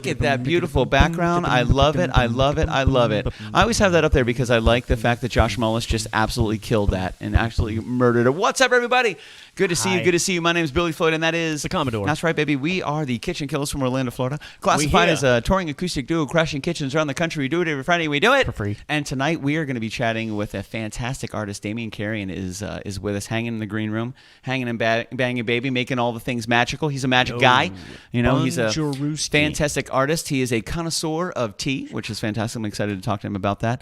Look at that beautiful background. I love it. I love it. I love it. I always have that up there because I like the fact that Josh Mullis just absolutely killed that and actually murdered it. What's up, everybody? Good to see you. Good to see you. My name is Billy Floyd, and that is the Commodore. That's right, baby. We are the KitchenKillaz from Orlando, Florida. Classified as a touring acoustic duo, crashing kitchens around the country. We do it every Friday. We do it for free. And tonight we are going to be chatting with a fantastic artist. Damien Carrion is with us, hanging in the green room, hanging and banging baby, making all the things magical. He's a magic guy. You know, he's a fantastic artist. He is a connoisseur of tea, which is fantastic. I'm excited to talk to him about that.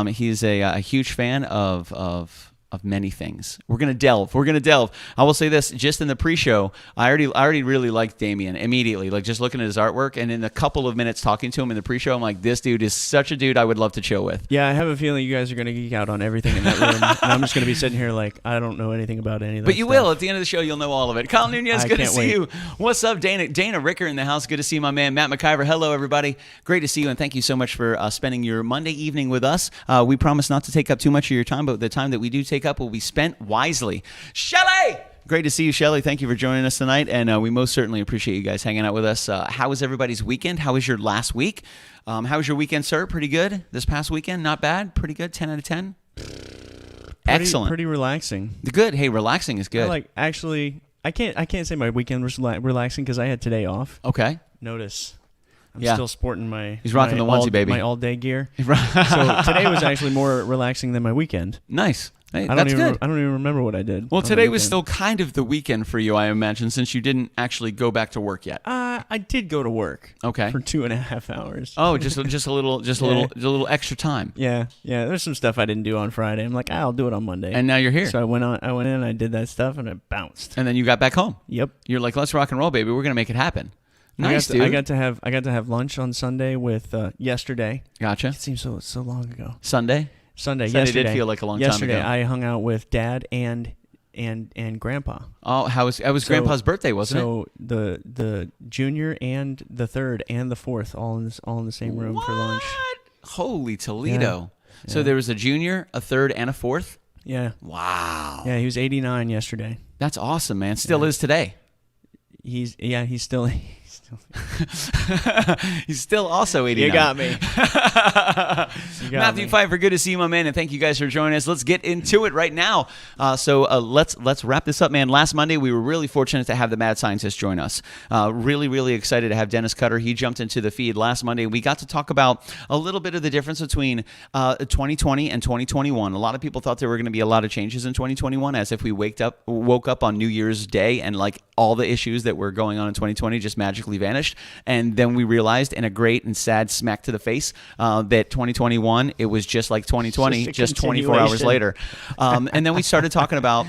He's a huge fan of many things. We're gonna delve. I will say this: just in the pre-show, I already really liked Damien immediately. Like just looking at his artwork, and in a couple of minutes talking to him in the pre-show, I'm like, this dude is such a dude I would love to chill with. Yeah, I have a feeling you guys are gonna geek out on everything in that room, and I'm just gonna be sitting here like I don't know anything about any of that. But you will at the end of the show. You'll know all of it. Colin Nunez, good to see you. What's up, Dana Ricker in the house? Good to see my man Matt McIver. Hello, everybody. Great to see you, and thank you so much for spending your Monday evening with us. We promise not to take up too much of your time, but the time that we do take up will be spent wisely. Shelly! Great to see you, Shelly. Thank you for joining us tonight, and we most certainly appreciate you guys hanging out with us. How was everybody's weekend? How was your last week? How was your weekend, sir? Pretty good. This past weekend, not bad. Pretty good. 10 out of 10. Excellent. Pretty relaxing. Good. Hey, relaxing is good. I can't say my weekend was relaxing because I had today off. Okay. Notice. I'm still sporting my. He's rocking the onesie, baby. My all-day gear. So today was actually more relaxing than my weekend. Nice. Hey, I don't even remember what I did. Well, today was still kind of the weekend for you, I imagine, since you didn't actually go back to work yet. I did go to work. Okay. For 2.5 hours. Oh, just a little extra time. Yeah. There's some stuff I didn't do on Friday. I'm like, I'll do it on Monday. And now you're here. So I went in, I did that stuff, and it bounced. And then you got back home. Yep. You're like, let's rock and roll, baby. We're gonna make it happen. Nice, dude. I got to have lunch on Sunday with yesterday. Gotcha. It seems so long ago. Sunday, yesterday did feel like a long time ago. Yesterday, I hung out with Dad and Grandpa. Oh, how was Grandpa's birthday? Wasn't it? So the junior and the third and the fourth all in the same room for lunch. Holy Toledo! Yeah. So there was a junior, a third, and a fourth. Yeah. Wow. Yeah, he was 89 yesterday. That's awesome, man. Still is today. He's still. He's still also 89. You got me. Matthew Pfeiffer, good to see you, my man, and thank you guys for joining us. Let's get into it right now. So let's wrap this up, man. Last Monday, we were really fortunate to have the mad scientist join us. Really, really excited to have Dennis Cutter. He jumped into the feed last Monday. We got to talk about a little bit of the difference between 2020 and 2021. A lot of people thought there were going to be a lot of changes in 2021, as if we woke up on New Year's Day and like all the issues that were going on in 2020 just magically vanished. And then we realized in a great and sad smack to the face that 2021, it was just like 2020, just 24 hours later. And then we started talking about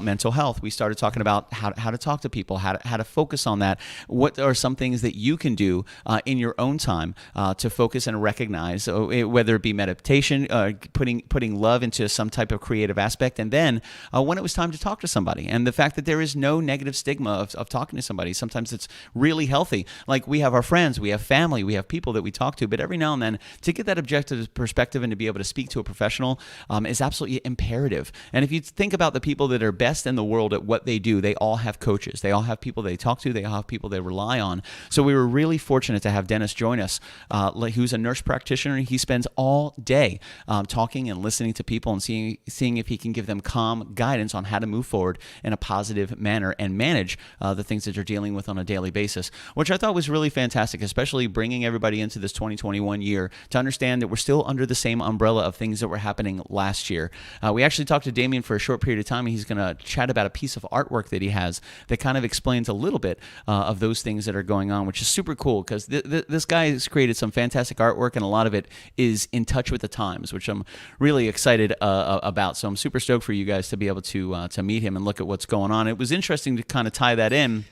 mental health. We started talking about how to talk to people, how to focus on that. What are some things that you can do in your own time to focus and recognize, whether it be meditation, putting love into some type of creative aspect, and then when it was time to talk to somebody, and the fact that there is no negative stigma of talking to somebody. Sometimes it's really healthy. Like we have our friends, we have family, we have people that we talk to, but every now and then to get that objective perspective and to be able to speak to a professional is absolutely imperative. And if you think about the people that are best in the world at what they do, they all have coaches. They all have people they talk to. They all have people they rely on. So we were really fortunate to have Dennis join us, who's a nurse practitioner. He spends all day talking and listening to people and seeing if he can give them calm guidance on how to move forward in a positive manner and manage the things that you're dealing with on a daily basis, which I thought was really fantastic, especially bringing everybody into this 2021 year to understand that we're still under the same umbrella of things that were happening last year. We actually talked to Damien for a short period of time, and he's going to chat about a piece of artwork that he has that kind of explains a little bit of those things that are going on, which is super cool because this guy has created some fantastic artwork, and a lot of it is in touch with the times, which I'm really excited about. So I'm super stoked for you guys to be able to meet him and look at what's going on. It was interesting to kind of tie that in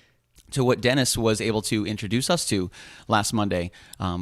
to what Dennis was able to introduce us to last Monday,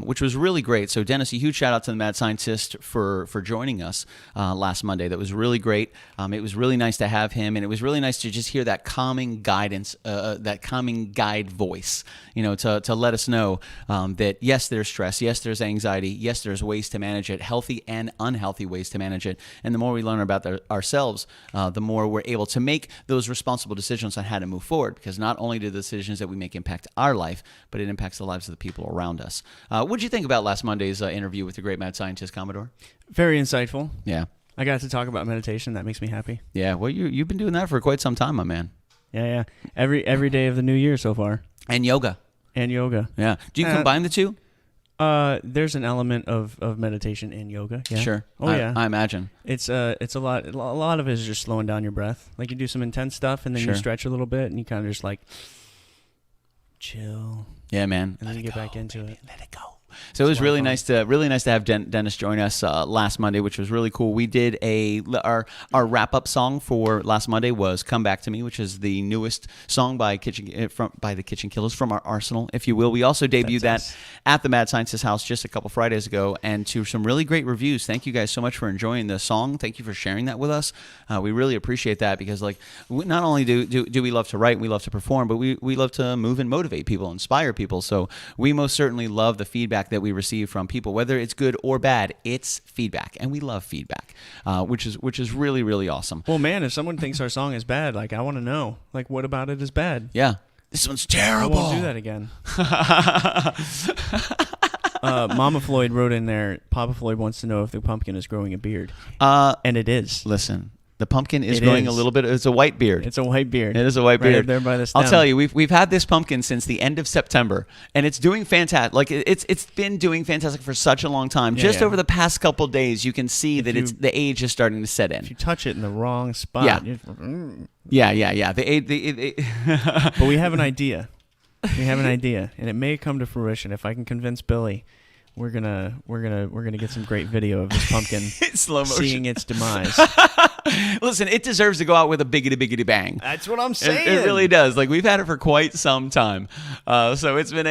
which was really great. So Dennis, a huge shout out to the Mad Scientist for joining us last Monday. That was really great. It was really nice to have him, and it was really nice to just hear that calming guidance, that calming guide voice, to let us know that yes, there's stress, yes, there's anxiety, yes, there's ways to manage it, healthy and unhealthy ways to manage it. And the more we learn about ourselves, the more we're able to make those responsible decisions on how to move forward, because not only do the decisions that we make impact our life, but it impacts the lives of the people around us. What did you think about last Monday's interview with the great mad scientist, Commodore? Very insightful. Yeah. I got to talk about meditation. That makes me happy. Yeah, well, you've been doing that for quite some time, my man. Yeah. Every day of the new year so far. And yoga. And yoga. Yeah. Do you combine the two? There's an element of meditation in yoga. Yeah. Sure. Yeah. I imagine. It's a lot. A lot of it is just slowing down your breath. Like you do some intense stuff, and then you stretch a little bit, and you kind of just like chill. Yeah, man. And then you get back into it. Let it go. So it was really nice to have Dennis join us last Monday, which was really cool. We did our wrap up song for last Monday was "Come Back to Me," which is the newest song by the KitchenKillaz from our arsenal, if you will. We also debuted that at the Mad Scientist's house just a couple Fridays ago, and to some really great reviews. Thank you guys so much for enjoying the song. Thank you for sharing that with us. We really appreciate that because not only do we love to write, we love to perform, but we love to move and motivate people, inspire people. So we most certainly love the feedback that we receive from people, whether it's good or bad. It's feedback, and we love feedback, which is really, really awesome. Well, man, if someone thinks our song is bad, like I want to know, like what about it is bad? Yeah, this one's terrible. I won't do that again. Mama Floyd wrote in there, Papa Floyd wants to know if the pumpkin is growing a beard, and it is. Listen. The pumpkin is growing a little bit. It's a white beard. It's a white beard. It is a white beard. Right up there by the stem. I'll tell you, we've had this pumpkin since the end of September, and it's doing fantastic. Like it's been doing fantastic for such a long time. Just over the past couple days, you can see that the age is starting to set in. If you touch it in the wrong spot, yeah. But we have an idea. And it may come to fruition if I can convince Billy. We're gonna get some great video of this pumpkin slow motion seeing its demise. Listen, it deserves to go out with a biggity bang. That's what I'm saying. It really does. Like we've had it for quite some time, so it's been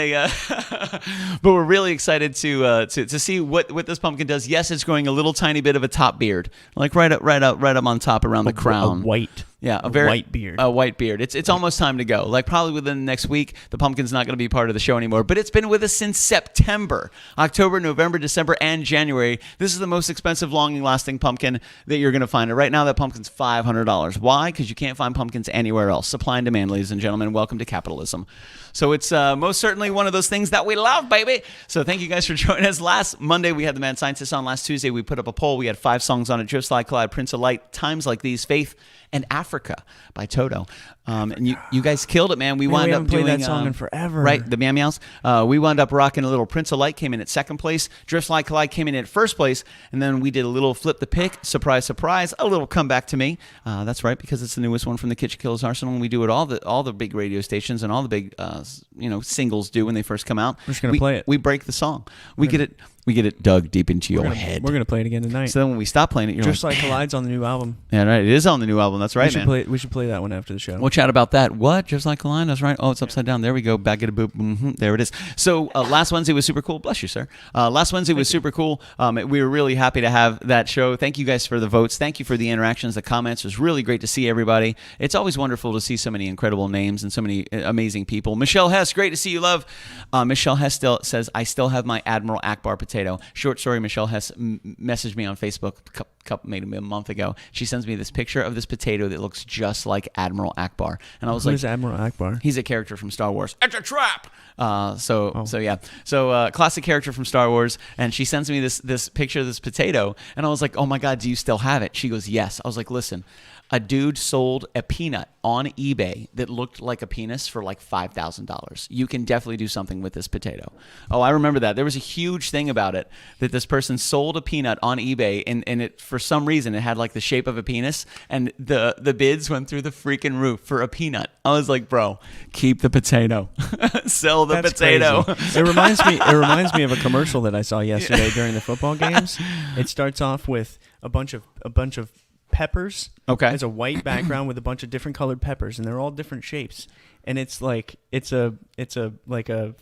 but we're really excited to see what this pumpkin does. Yes, it's growing a little tiny bit of a top beard, like right up on top around the crown. A white. Yeah, a white beard. A white beard. It's almost time to go. Like probably within the next week, the pumpkin's not going to be part of the show anymore. But it's been with us since September, October, November, December, and January. This is the most expensive, long-lasting pumpkin that you're going to find. Right now, that pumpkin's $500. Why? Because you can't find pumpkins anywhere else. Supply and demand, ladies and gentlemen. Welcome to capitalism. So it's most certainly one of those things that we love, baby. So thank you guys for joining us. Last Monday, we had the Mad Scientist on. Last Tuesday, we put up a poll. We had 5 songs on it: Drift, Slide, Collide, Prince of Light, Times Like These, Faith, and Africa by Toto. And you guys killed it, man. We wound up doing that song in forever. Right, the Meow Meows. We wound up rocking a little Prince of Light, came in at second place. Drift, Slide, Collide came in at first place. And then we did a little Flip the Pick, surprise, surprise, a little Come Back to Me. That's right, because it's the newest one from the KitchenKillaz arsenal. And we do it all the big radio stations and all the big singles do when they first come out. We're just going to play it. We break the song. We get it dug deep into your head. We're going to play it again tonight. So then when we stop playing it, you're Just like, like Collide's on the new album. Yeah, right. It is on the new album. That's right, man. We should play that one after the show. We'll chat about that. What? Just like Collide? That's right. Oh, it's upside down. There we go. Back at a boop. Mm-hmm. There it is. So last Wednesday was super cool. Bless you, sir. Last Wednesday was super cool. We were really happy to have that show. Thank you guys for the votes. Thank you for the interactions, the comments. It was really great to see everybody. It's always wonderful to see so many incredible names and so many amazing people. Michelle Hess, great to see you, love. Michelle Hess still says, I still have my Admiral Akbar potato. Short story, Michelle Hess messaged me on Facebook maybe a month ago. She sends me this picture of this potato that looks just like Admiral Akbar. And I was like, who's Admiral Akbar? He's a character from Star Wars. It's a trap! So classic character from Star Wars. And she sends me this picture of this potato. And I was like, oh my God, do you still have it? She goes, yes. I was like, listen, a dude sold a peanut on eBay that looked like a penis for like $5,000. You can definitely do something with this potato. Oh, I remember that. There was a huge thing about it that this person sold a peanut on eBay, and it, for some reason, it had like the shape of a penis, and the bids went through the freaking roof for a peanut. I was like, bro, keep the potato. Sell the potato. It reminds me of a commercial that I saw yesterday during the football games. It starts off with a bunch of peppers. Okay. It's a white background with a bunch of different colored peppers, and they're all different shapes. And it's like it's a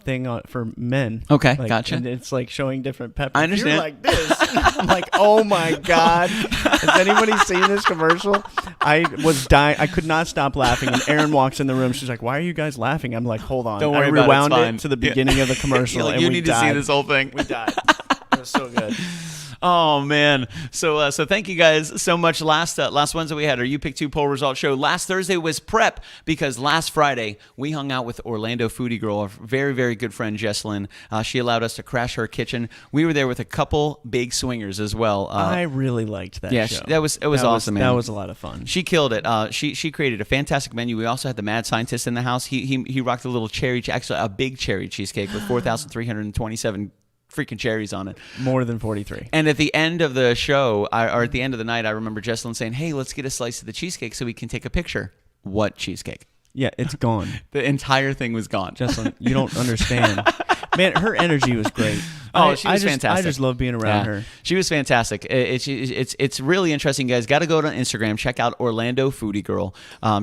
thing for men. Okay, like, gotcha. And it's like showing different peppers. I understand. You're like this. I'm like, oh my God. Has anybody seen this commercial? I was dying. I could not stop laughing. And Erin walks in the room. She's like, "Why are you guys laughing?" I'm like, "Hold on." Don't worry I about it. rewound It's fine. it to the beginning of the commercial. Like, and you we need died. to see this whole thing. We died. It was so good. Oh man! So thank you guys so much. Last Wednesday we had our You Pick Two poll result show. Last Thursday was prep because last Friday we hung out with Orlando Foodie Girl, our very very good friend Jesslyn. She allowed us to crash her kitchen. We were there with a couple big swingers as well. I really liked that. Yeah, show. It was awesome, man. That was a lot of fun. She killed it. She created a fantastic menu. We also had the mad scientist in the house. He rocked a little actually a big cherry cheesecake with 4,327 freaking cherries on it. More than 43. And at the end of the show, or at the end of the night, I remember Jesslyn saying, "Hey, let's get a slice of the cheesecake so we can take a picture." What cheesecake? Yeah, it's gone. The entire thing was gone. Jesslyn, you don't understand. Man, her energy was great. Oh, she was fantastic. I just love being around her. She was fantastic. It's really interesting, guys. Got to go to Instagram. Check out Orlando Foodie Girl.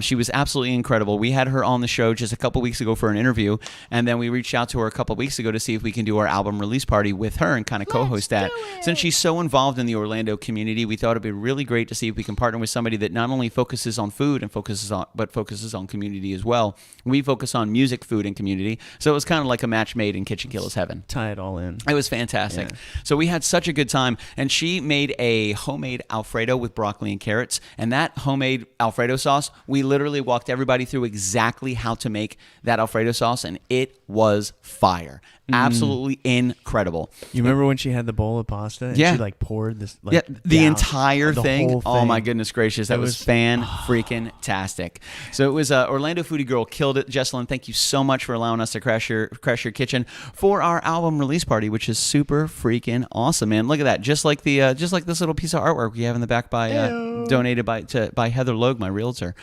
She was absolutely incredible. We had her on the show just a couple weeks ago for an interview, and then we reached out to her a couple weeks ago to see if we can do our album release party with her and kind of co-host that. Since she's so involved in the Orlando community, we thought it'd be really great to see if we can partner with somebody that not only focuses on food and focuses on community as well. We focus on music, food, and community. So it was kind of like a match made in KitchenKillaz heaven. Tie it all in. It was fantastic. Yeah. So we had such a good time, and she made a homemade Alfredo with broccoli and carrots, and that homemade Alfredo sauce, we literally walked everybody through exactly how to make that Alfredo sauce, and it was fire. Absolutely incredible. You remember when she had the bowl of pasta and she like poured this the entire thing? Whole thing. Oh my goodness gracious, that was fan-freaking-tastic. So it was Orlando Foodie Girl killed it. Jesslyn, thank you so much for allowing us to crash your kitchen for our album release party, which is super freaking awesome, man. Look at that. Just like this little piece of artwork we have in the back by donated by Heather Logue, my realtor.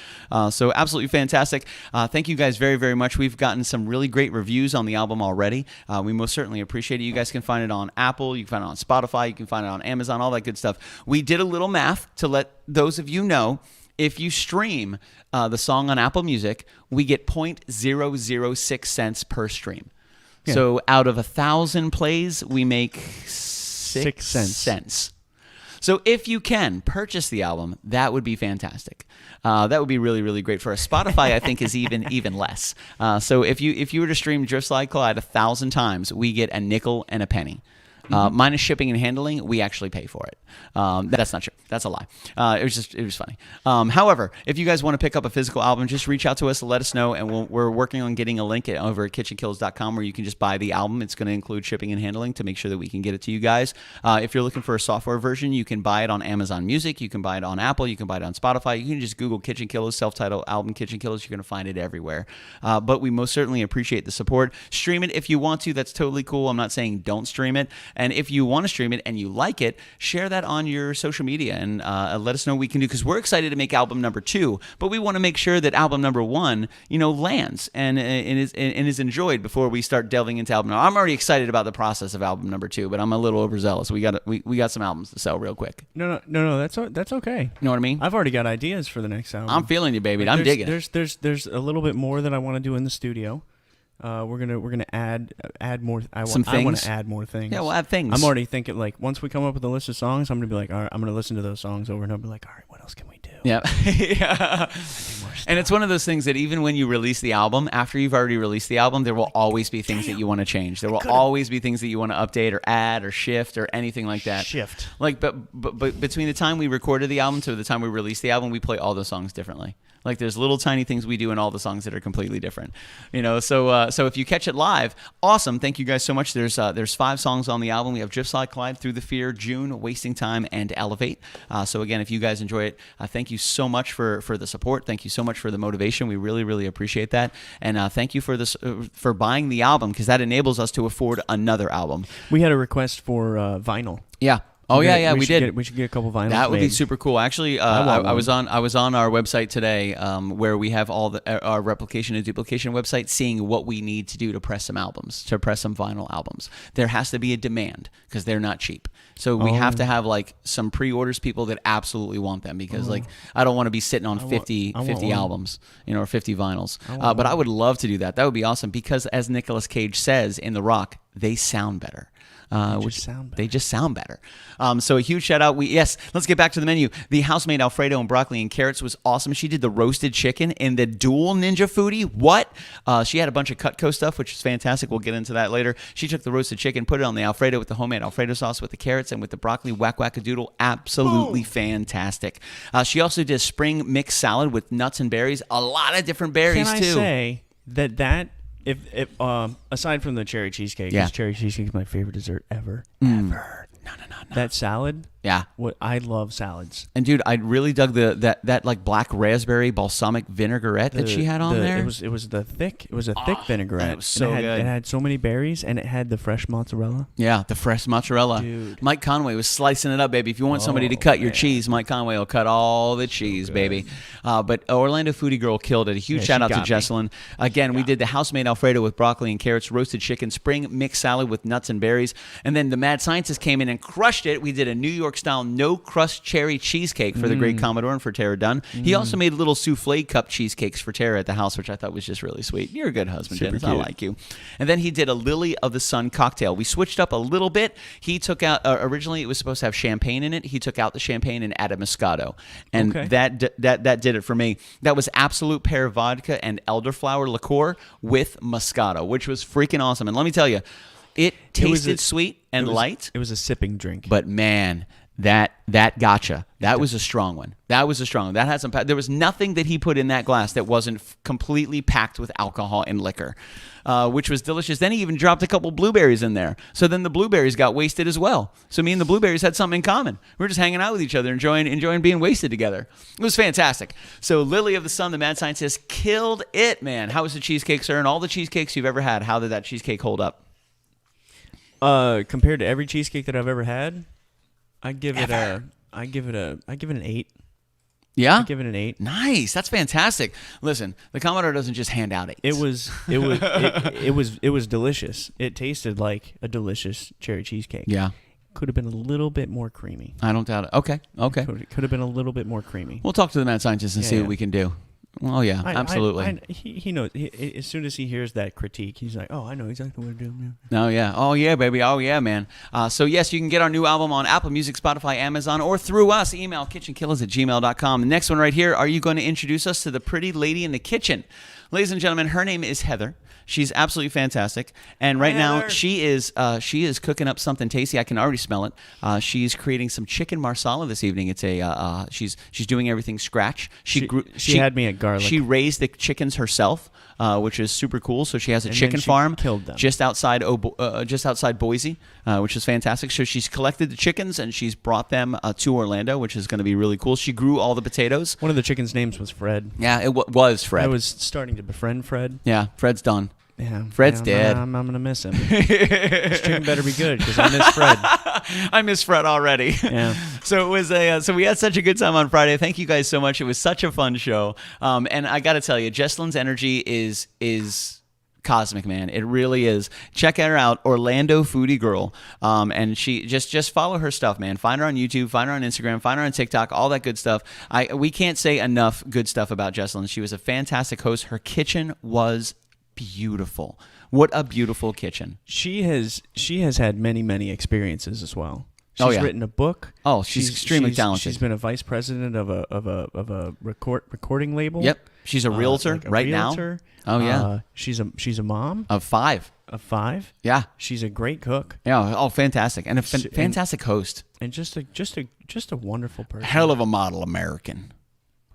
So absolutely fantastic. Thank you guys very, very much. We've gotten some really great reviews on the album already. We most certainly appreciate it. You guys can find it on Apple. You can find it on Spotify. You can find it on Amazon, all that good stuff. We did a little math to let those of you know, if you stream the song on Apple Music, we get 0.006 cents per stream. Yeah. So out of 1,000 plays, we make 6 cents. So if you can purchase the album, that would be fantastic. That would be really, really great for us. Spotify, I think, is even less. So if you were to stream Drift Slide Collide 1,000 times, we get a nickel and a penny. Minus shipping and handling, we actually pay for it. That's not true. That's a lie. It was funny. However, if you guys want to pick up a physical album, just reach out to us, let us know, and we're working on getting a link over at kitchenkillaz.com where you can just buy the album. It's going to include shipping and handling to make sure that we can get it to you guys. If you're looking for a software version, you can buy it on Amazon Music, you can buy it on Apple, you can buy it on Spotify. You can just Google KitchenKillaz, self-titled album KitchenKillaz. You're going to find it everywhere. But we most certainly appreciate the support. Stream it if you want to. That's totally cool. I'm not saying don't stream it. And if you want to stream it and you like it, share that on your social media and let us know what we can do, because we're excited to make album number 2, but we want to make sure that album number 1, lands and is enjoyed before we start delving into album. Now, I'm already excited about the process of album number 2, but I'm a little overzealous. We got some albums to sell real quick. No, that's okay. You know what I mean? I've already got ideas for the next album. I'm feeling you, baby. I'm digging it. There's a little bit more that I want to do in the studio. We're gonna add more. I want to add more things. Yeah, we'll add things. I'm already thinking, like, once we come up with a list of songs, I'm gonna be like, all right, I'm gonna listen to those songs over and over. Be like, all right, what else can we do? Yeah. Yeah. And it's one of those things that even when you release the album, after you've already released the album, there will always be things that you want to change. There will always be things that you want to update or add or shift or anything like that. Like, but between the time we recorded the album to the time we released the album, we play all the songs differently. Like, there's little tiny things we do in all the songs that are completely different, So if you catch it live, awesome. Thank you guys so much. There's 5 songs on the album. We have Drift Slide Collide, Through the Fear, June, Wasting Time, and Elevate. So again, if you guys enjoy it, thank you so much for the support. Thank you so much for the motivation. We really, really appreciate that. And thank you for this for buying the album, because that enables us to afford another album. We had a request for vinyl. Yeah. Oh yeah, we did. We should get a couple vinyls. That would be super cool. Actually, I was on our website today, where we have all our replication and duplication website, seeing what we need to do to press some vinyl albums. There has to be a demand because they're not cheap. So we have to have like some pre-orders, people that absolutely want them, because like I don't want to be sitting on 50 albums, or 50 vinyls. But I would love to do that. That would be awesome, because as Nicolas Cage says in The Rock, they sound better. They just sound better. So a huge shout out. Let's get back to the menu. The house-made Alfredo and broccoli and carrots was awesome. She did the roasted chicken in the dual Ninja Foodie. What? She had a bunch of Cutco stuff, which is fantastic. We'll get into that later. She took the roasted chicken, put it on the Alfredo with the homemade Alfredo sauce with the carrots and with the broccoli whack-whack-a-doodle. Absolutely fantastic. She also did spring mixed salad with nuts and berries. A lot of different berries, Can I too. say that if aside from the cherry cheesecake, because cherry cheesecake is my favorite dessert ever. Ever. No. That salad. Yeah. What I love salads. And dude, I really dug that like black raspberry balsamic vinaigrette that she had on there. It was a thick vinaigrette. It was so good. good. It had so many berries, and it had the fresh mozzarella. Yeah, the fresh mozzarella. Dude. Mike Conway was slicing it up, baby. If you want somebody to cut your cheese, Mike Conway will cut all the cheese, baby. But Orlando Foodie Girl killed it. A huge shout out to Jesselyn. Again, we did the house-made Alfredo with broccoli and carrots, roasted chicken, spring mixed salad with nuts and berries. And then the Mad Scientist came in and crushed it. We did a New York-style no-crust cherry cheesecake for the great Commodore and for Tara Dunn. He also made little souffle cup cheesecakes for Tara at the house, which I thought was just really sweet. You're a good husband, Dennis. I like you. And then he did a Lily of the Sun cocktail. We switched up a little bit. He took out, originally it was supposed to have champagne in it. He took out the champagne and added Moscato. And that did it for me. That was Absolute Pear Vodka and elderflower liqueur with Moscato, which was freaking awesome. And let me tell you, it tasted sweet and light. It was a sipping drink. But man, that gotcha. That was a strong one. That had some. There was nothing that he put in that glass that wasn't completely packed with alcohol and liquor, which was delicious. Then he even dropped a couple blueberries in there. So then the blueberries got wasted as well. So me and the blueberries had something in common. We were just hanging out with each other, enjoying being wasted together. It was fantastic. So Lily of the Sun, the Mad Scientist, killed it, man. How was the cheesecake, sir? And all the cheesecakes you've ever had, how did that cheesecake hold up? Compared to every cheesecake that I've ever had, I give it an 8. Yeah? I give it an 8. Nice. That's fantastic. Listen, the Commodore doesn't just hand out 8s. It was delicious. It tasted like a delicious cherry cheesecake. Yeah. Could have been a little bit more creamy. I don't doubt it. Okay. Could have been a little bit more creamy. We'll talk to the Mad Scientist and see what we can do. Well, yeah, absolutely. He knows. As soon as he hears that critique, he's like, "Oh, I know exactly what to do." Oh yeah, baby, oh yeah, man. So yes, you can get our new album on Apple Music, Spotify, Amazon, or through us. Email kitchenkillaz@gmail.com. The next one right here. Are you going to introduce us to the pretty lady in the kitchen? Ladies and gentlemen, her name is Heather. She's absolutely fantastic, and right now she is cooking up something tasty. I can already smell it. She's creating some chicken marsala this evening. It's she's doing everything scratch. She had me at garlic. She raised the chickens herself, which is super cool. So she has a chicken farm killed them. just outside Boise, which is fantastic. So she's collected the chickens and she's brought them to Orlando, which is going to be really cool. She grew all the potatoes. One of the chickens' names was Fred. Yeah, it was Fred. I was starting to befriend Fred. Yeah, Fred's done. Yeah, Fred's dead. I'm gonna miss him. This chicken better be good because I miss Fred. I miss Fred already. Yeah. So it was so we had such a good time on Friday. Thank you guys so much. It was such a fun show. And I got to tell you, Jesselyn's energy is cosmic, man. It really is. Check her out, Orlando Foodie Girl. And she just follow her stuff, man. Find her on YouTube, find her on Instagram, find her on TikTok, all that good stuff. We can't say enough good stuff about Jesselyn. She was a fantastic host. Her kitchen was beautiful. What a beautiful kitchen. She has had many experiences as well. She's written a book. Oh, she's extremely talented. She's been a vice president of a recording label. Yep. She's a realtor now. Oh yeah. She's a mom of 5. Of 5. Yeah. She's a great cook. Yeah. Oh, fantastic. And a fantastic host. And just a wonderful person. Hell of a model American.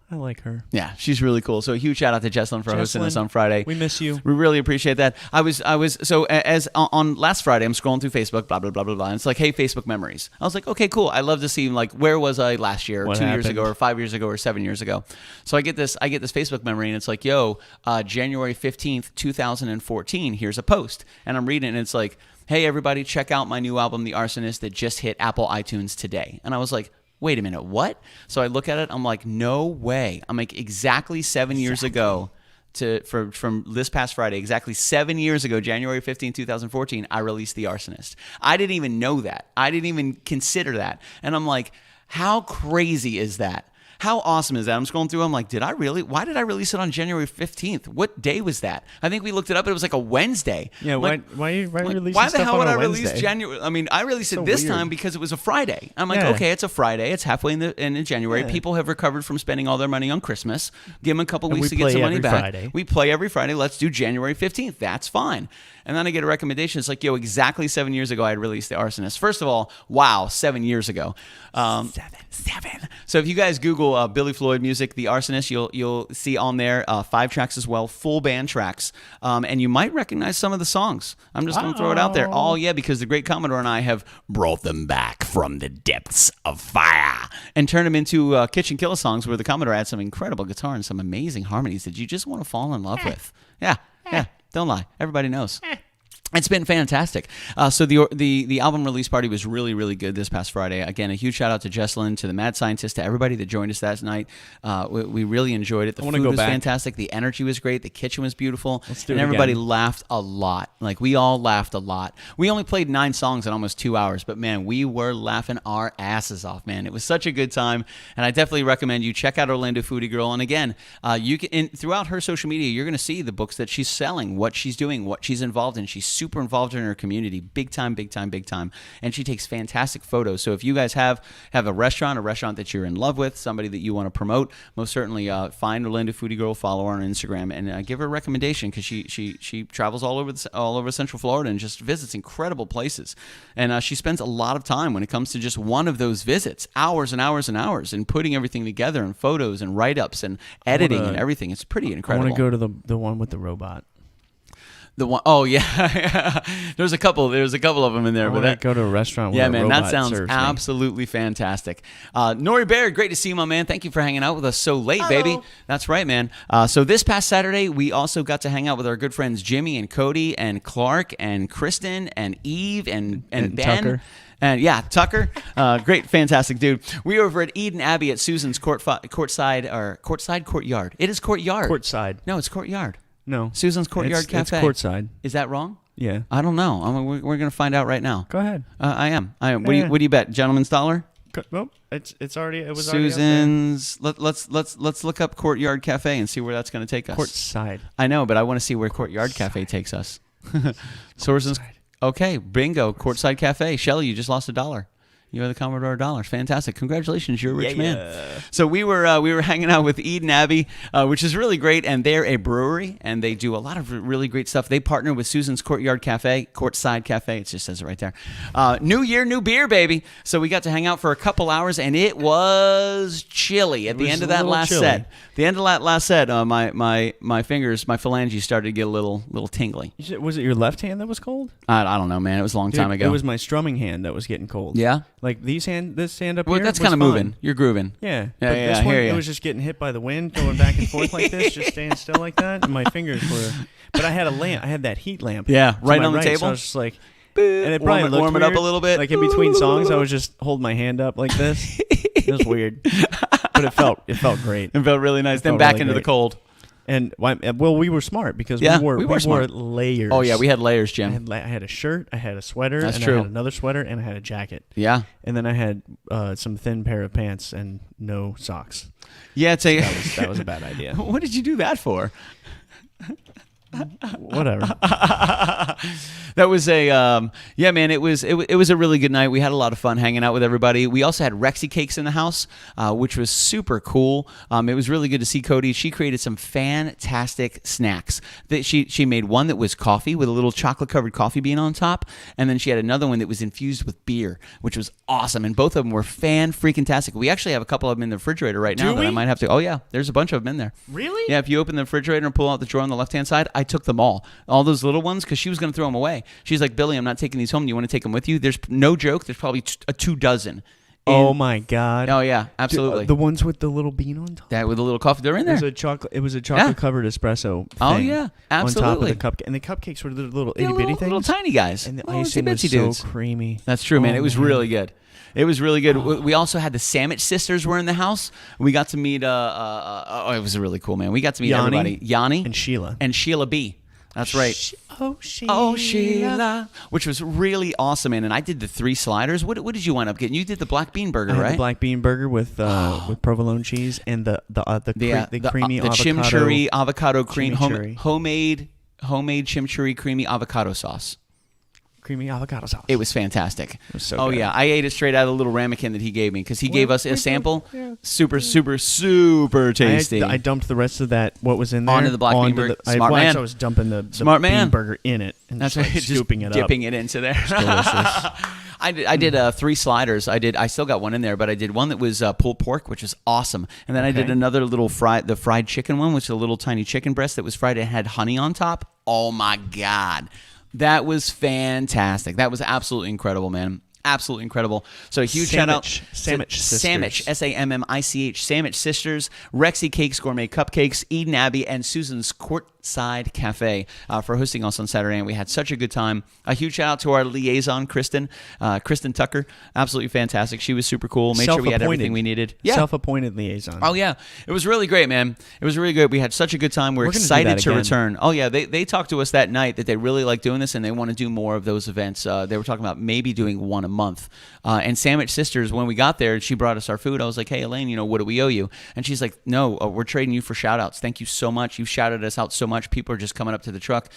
I like her. Yeah, she's really cool. So a huge shout out to Jesselyn for hosting us on Friday. We miss you. We really appreciate that. I was so as on last Friday, I'm scrolling through Facebook, blah blah blah blah blah. And it's like, hey, Facebook memories. I was like, okay, cool. I love to see like where was I last year, or 2 years ago, or 5 years ago, or 7 years ago. So I get this Facebook memory, and it's like, yo, January 15th, 2014. Here's a post, and I'm reading, and it's like, hey everybody, check out my new album, The Arsonist, that just hit Apple iTunes today. And I was like, wait a minute, what? So I look at it, I'm like, no way. I'm like, exactly 7 years ago, from this past Friday, exactly 7 years ago, January 15, 2014, I released The Arsonist. I didn't even know that. I didn't even consider that. And I'm like, how crazy is that? How awesome is that? I'm scrolling through. I'm like, why did I release it on January 15th? What day was that? I think we looked it up. It was like a Wednesday. Yeah, like, why release why the stuff hell on would a I Wednesday? release January? I mean, I released it this time because it was a Friday. I'm like, Yeah. okay, it's a Friday. It's halfway in January. Yeah. People have recovered from spending all their money on Christmas. Give them a couple And weeks we to get some play money every back. Friday. We play every Friday. Let's do January 15th. That's fine. And then I get a recommendation. It's like, yo, exactly 7 years ago, I had released The Arsonist. First of all, wow, 7 years ago. Seven. So if you guys Google Billy Floyd music, The Arsonist, you'll see on there 5 tracks as well, full band tracks. And you might recognize some of the songs. I'm just going to throw it out there. Oh, yeah, because the great Commodore and I have brought them back from the depths of fire and turned them into KitchenKillaz songs where the Commodore had some incredible guitar and some amazing harmonies that you just want to fall in love with. Yeah. Don't lie. Everybody knows. It's been fantastic. So the album release party was really, really good this past Friday. Again, a huge shout out to Jesslyn, to the Mad Scientist, to everybody that joined us that night. We really enjoyed it. The food was fantastic. The energy was great. The kitchen was beautiful. And everybody laughed a lot. Like, we all laughed a lot. We only played 9 songs in almost 2 hours, but man, we were laughing our asses off, man. It was such a good time, and I definitely recommend you check out Orlando Foodie Girl. And again, you can throughout her social media, you're going to see the books that she's selling, what she's doing, what she's involved in. She's super involved in her community, big time, and she takes fantastic photos. So if you guys have a restaurant that you're in love with, somebody that you want to promote, most certainly find Orlando Foodie Girl, follow her on Instagram, and give her a recommendation, because she travels all over Central Florida and just visits incredible places. And she spends a lot of time when it comes to just one of those visits, hours and hours and hours, and putting everything together, and photos and write-ups and editing and everything. It's pretty incredible. I want to go to the one with the robot. The one, oh yeah, there's a couple of them in there. But that go to a restaurant. Where yeah, a man, robot that sounds serves absolutely fantastic. Nori Baird, great to see you, my man. Thank you for hanging out with us so late, baby. That's right, man. So this past Saturday, we also got to hang out with our good friends Jimmy and Cody and Clark and Kristen and Eve and Ben. Tucker. And yeah, Tucker, great, fantastic dude. We were over at Eden Abbey at Susan's courtyard. It is courtyard. Courtside. No, it's courtyard. No. Susan's Courtyard Cafe. It's courtside. Is that wrong? Yeah. I don't know. We're going to find out right now. Go ahead. I am. What do you bet? Gentleman's dollar? Well, it's already. It was Susan's. Let's look up Courtyard Cafe and see where that's going to take us. Courtside. I know, but I want to see where Courtyard Cafe takes us. Sources. Okay, bingo. Courtside Cafe. Shelly, you just lost $1. You are the Commodore of Dollars. Fantastic. Congratulations. You're a rich man. So we were hanging out with Eden Abbey, which is really great. And they're a brewery, and they do a lot of really great stuff. They partner with Susan's Courtyard Cafe, Courtside Cafe. It just says it right there. New year, new beer, baby. So we got to hang out for a couple hours, and it was chilly at the end of that last set. The end of that last set, my fingers, my phalanges started to get a little tingly. Was it your left hand that was cold? I don't know, man. It was a long time ago. It was my strumming hand that was getting cold. Yeah? Like this hand up well, here. That's kind of moving. You're grooving. Yeah. But this one, it was just getting hit by the wind, going back and forth like this, just staying still like that. And my fingers were. But I had a lamp. I had that heat lamp. Yeah, right on the table. So I was just like, and it probably looked warm it weird. up a little bit. Like in between songs, I was just holding my hand up like this. It was weird, but it felt great. It felt really nice. Then back really into the cold. And well, we were smart because we wore layers. Oh yeah, we had layers, Jim. I had a shirt, I had a sweater, That's and true. I had another sweater, and I had a jacket. Yeah. And then I had some thin pair of pants and no socks. Yeah, that was a bad idea. What did you do that for? Whatever. That was a man. It was a really good night. We had a lot of fun hanging out with everybody. We also had Rexy cakes in the house, which was super cool. It was really good to see Cody. She created some fantastic snacks. That she made one that was coffee with a little chocolate covered coffee bean on top, and then she had another one that was infused with beer, which was awesome. And both of them were fan-freaking-tastic. We actually have a couple of them in the refrigerator right now that I might have to. Oh yeah, there's a bunch of them in there. Really? Yeah. If you open the refrigerator and pull out the drawer on the left-hand side, I took them all those little ones, because she was going to throw them away. She's like, Billy, I'm not taking these home. Do you want to take them with you? There's no joke. There's probably 24. Oh my God. Oh yeah, absolutely. The ones with the little bean on top. That with a little coffee, they're in there. It was a chocolate covered espresso thing. Oh yeah, absolutely. On top of the cupcake, and the cupcakes were little itty bitty things, little tiny guys, and the icing was so creamy. That's true, man. It was really good. It was really good. We also had the Sandwich sisters were in the house. We got to meet. It was really cool, man. We got to meet everybody. Yanni and Sheila B. That's right. Oh, Sheila. Oh, Sheila. Which was really awesome, man. And I did the 3 sliders. What did you wind up getting? You did the black bean burger, I had right? the black bean burger with provolone cheese and the creamy avocado. chimichurri avocado cream, Chimichurri. homemade chimichurri creamy avocado sauce. Creamy avocado sauce. It was fantastic. It was so oh good. yeah, I ate it straight out of the little ramekin that he gave me because he gave us a sample. Yeah. Super tasty. I dumped the rest of that. What was in there Onto the black bean burger. Smart man. I was dumping the Smart man. bean burger in it and That's just, right. like, scooping it up. Dipping it into there. Delicious. I did 3 sliders. I still got one in there, but I did one that was pulled pork, which was awesome, and then I did another little fried chicken one, which is a little tiny chicken breast that was fried and had honey on top. Oh my god, that was fantastic. That was absolutely incredible, man. Absolutely incredible. So a huge shout out to Sandwich Sisters. Sandwich, SAMMICH, Sandwich Sisters, Rexy Cakes, Gourmet Cupcakes, Eden Abbey, and Susan's Courtside Cafe for hosting us on Saturday, and we had such a good time. A huge shout out to our liaison, Kristen Tucker. Absolutely fantastic. She was super cool. Made sure we had everything we needed. Yeah. Self-appointed liaison. Oh, yeah. It was really great, man. It was really good. We had such a good time. We're gonna do excited that to again. return. Oh, yeah. They talked to us that night that they really like doing this and they want to do more of those events. They were talking about maybe doing one a month. And Sandwich Sisters, when we got there, she brought us our food. I was like, hey, Elaine, what do we owe you? And she's like, no, we're trading you for shout-outs. Thank you so much. You've shouted us out so much. People are just coming up to the truck.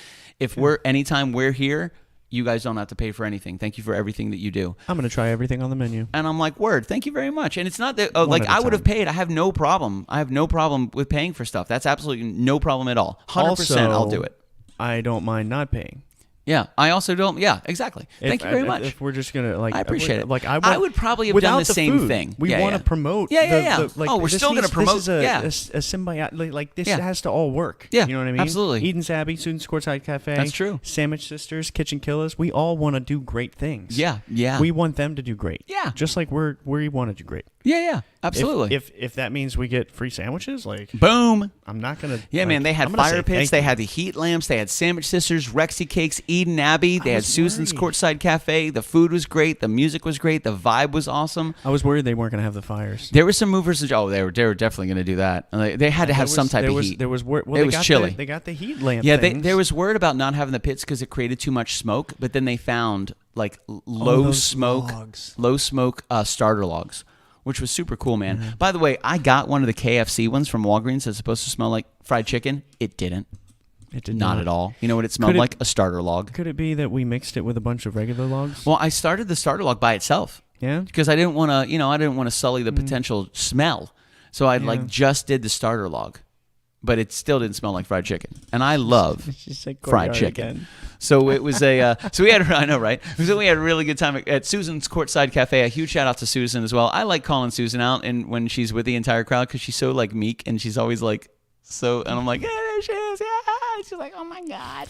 Anytime we're here, you guys don't have to pay for anything. Thank you for everything that you do. I'm going to try everything on the menu. And I'm like, word, thank you very much. And it's not that, One at a I would have time. paid. I have no problem. I have no problem with paying for stuff. That's absolutely no problem at all. 100% Also, I'll do it. I don't mind not paying. Yeah, I also don't. Yeah, exactly. Thank you very much. If we're just gonna I appreciate it. Like I would probably have without done the same food, thing. We Yeah, want to yeah. promote. Yeah. Oh, we're this still gonna promote- This is yeah. a symbiote. Like this Yeah. has to all work. Yeah, you know what I mean. absolutely. Eden's Abbey, Susan's Courtside Cafe. That's true. Sandwich Sisters, KitchenKillaz. We all want to do great things. Yeah. We want them to do great. Yeah. Just like we want to do great. Yeah, absolutely. If that means we get free sandwiches, like Boom. I'm not gonna. Yeah, like, man, they had I'm gonna fire say pits. thank They you. had the heat lamps. They had Sandwich Sisters, Rexy Cakes, Eden Abbey. They had was Susan's worried. Courtside Cafe. The food was great. The music was great. The vibe was awesome. I was worried they weren't gonna have the fires. There were some movers. They were definitely going to do that. They had to have some type of heat. There was word. Well, It they was got chilly. They got the heat lamp. Yeah, things. there was word about not having the pits because it created too much smoke. But then they found like those low smoke starter logs, which was super cool, man. Mm-hmm. By the way, I got one of the KFC ones from Walgreens that's supposed to smell like fried chicken. It didn't. It did Not at all. You know what it smelled Could it- like? A starter log. Could it be that we mixed it with a bunch of regular logs? Well, I started the starter log by itself Yeah. because I didn't want to, I didn't want to sully the potential smell. So I just did the starter log, but it still didn't smell like fried chicken. And I love She said fried courtyard chicken. again. So it was so we had, I know, right? So we had a really good time at Susan's Courtside Cafe. A huge shout out to Susan as well. I like calling Susan out and when she's with the entire crowd because she's so like meek and she's always like, and I'm like, yeah, there she is. Yeah. She's like, oh my God.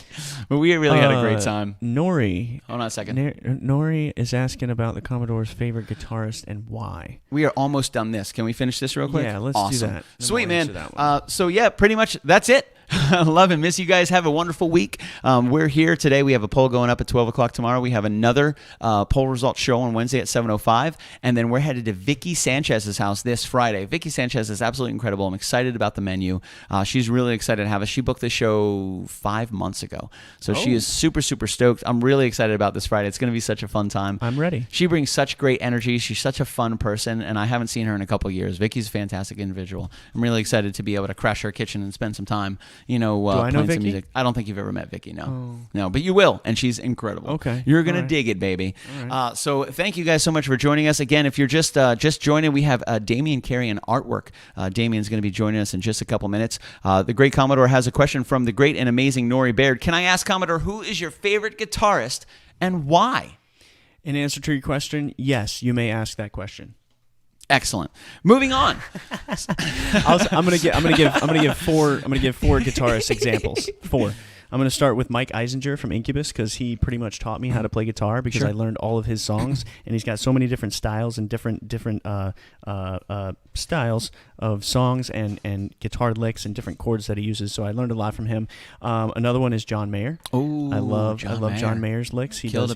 But we really had a great time. Nori. Hold on a second. Nori is asking about the Commodore's favorite guitarist and why. We are almost done this. Can we finish this real quick? Yeah, let's do Awesome. that. Then Sweet, we'll answer man. that one. So, yeah, pretty much that's it. Love and miss you guys. Have a wonderful week. We're here today. We have a poll going up at 12 o'clock tomorrow. We have another poll results show on Wednesday at 7:05. And then we're headed to Vicky Sanchez's house this Friday. Vicky Sanchez is absolutely incredible. I'm excited about the menu. She's really excited to have us. She booked the show 5 months ago. So she is super, super stoked. I'm really excited about this Friday. It's going to be such a fun time. I'm ready. She brings such great energy. She's such a fun person, and I haven't seen her in a couple of years. Vicky's a fantastic individual. I'm really excited to be able to crash her kitchen and spend some time, I know playing some Vicky? music. I don't think you've ever met Vicky, no. No, but you will, and she's incredible. Okay. You're going to All right. dig it, baby. All right. So thank you guys so much for joining us. Again, if you're just joining, we have Damien Carrion artwork. Damien's going to be joining us in just a couple minutes. The great Commodore has a question from the great and amazing Nori Baird. Can I ask, Commodore, who is your favorite guitarist and why? In answer to your question, yes, you may ask that question. Excellent. Moving on. I'm gonna give four guitarist examples. Four. I'm going to start with Mike Eisinger from Incubus because he pretty much taught me how to play guitar because I learned all of his songs, and he's got so many different styles and different styles of songs and guitar licks and different chords that he uses. So I learned a lot from him. Another one is John Mayer. Oh, I love John Mayer's licks. He does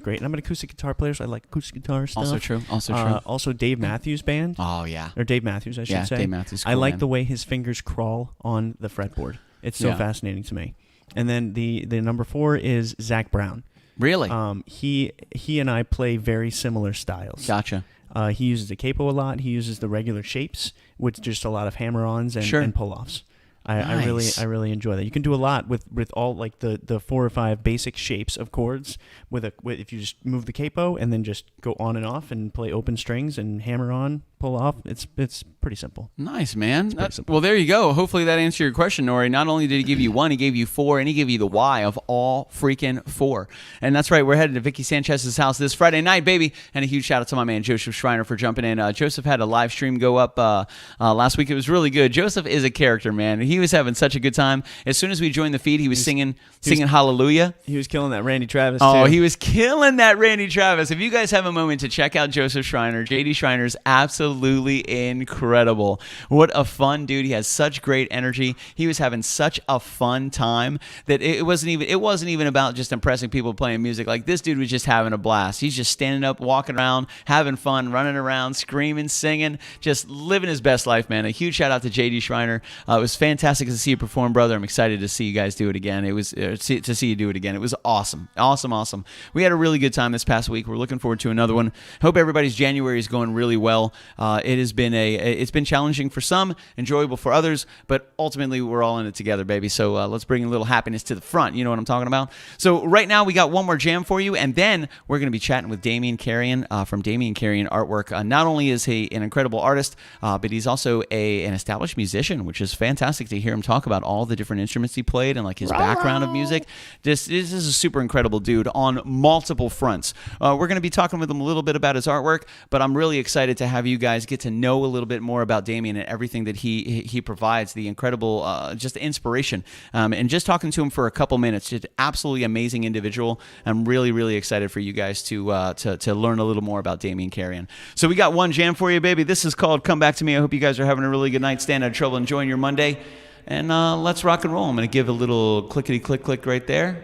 great. And I'm an acoustic guitar player, so I like acoustic guitar stuff. Also true. Also Dave Matthews Band. Oh yeah. Or Dave Matthews, I should say. Dave Matthews. I Cool, like man. the way his fingers crawl on the fretboard. It's so fascinating to me. And then the number 4 is Zach Brown. Really? He and I play very similar styles. Gotcha. He uses the capo a lot. He uses the regular shapes with just a lot of hammer-ons and pull-offs. Nice. I really enjoy that. You can do a lot with all like the 4 or 5 basic shapes of chords with if you just move the capo and then just go on and off and play open strings and hammer on, pull off. It's pretty simple. Nice, man. Simple. Well, there you go. Hopefully that answered your question, Nori. Not only did he give you 1, he gave you 4, and he gave you the why of all freaking 4. And that's right. We're headed to Vicky Sanchez's house this Friday night, baby. And a huge shout out to my man Joseph Schreiner for jumping in. Joseph had a live stream go up last week. It was really good. Joseph is a character, man. He was having such a good time. As soon as we joined the feed, he was singing Hallelujah. He was killing that Randy Travis, Oh, too. he was killing that Randy Travis. If you guys have a moment to check out Joseph Schreiner, JD Schreiner's absolutely incredible. What a fun dude. He has such great energy. He was having such a fun time that it wasn't even about just impressing people playing music. Like, this dude was just having a blast. He's just standing up, walking around, having fun, running around, screaming, singing, just living his best life, man. A huge shout out to JD Schreiner. It was fantastic to see you perform, brother. I'm excited to see you guys do it again. It was to see you do it again. It was awesome. Awesome. We had a really good time this past week. We're looking forward to another one. Hope everybody's January is going really well. It's been challenging for some, enjoyable for others, but ultimately we're all in it together, baby. So let's bring a little happiness to the front. You know what I'm talking about? So right now we got one more jam for you, and then we're going to be chatting with Damien Carrion from Damien Carrion Artwork. Not only is he an incredible artist, but he's also an established musician, which is fantastic to hear him talk about all the different instruments he played and like his background of music. This is a super incredible dude on multiple fronts. We're going to be talking with him a little bit about his artwork, but I'm really excited to have you guys get to know a little bit more about Damien and everything that he provides, the incredible just inspiration. And just talking to him for a couple minutes, just absolutely amazing individual. I'm really, really excited for you guys to learn a little more about Damien Carrion. So we got one jam for you, baby. This is called Come Back to Me. I hope you guys are having a really good night, staying out of trouble, enjoying your Monday. And let's rock and roll. I'm going to give a little clickety-click-click right there.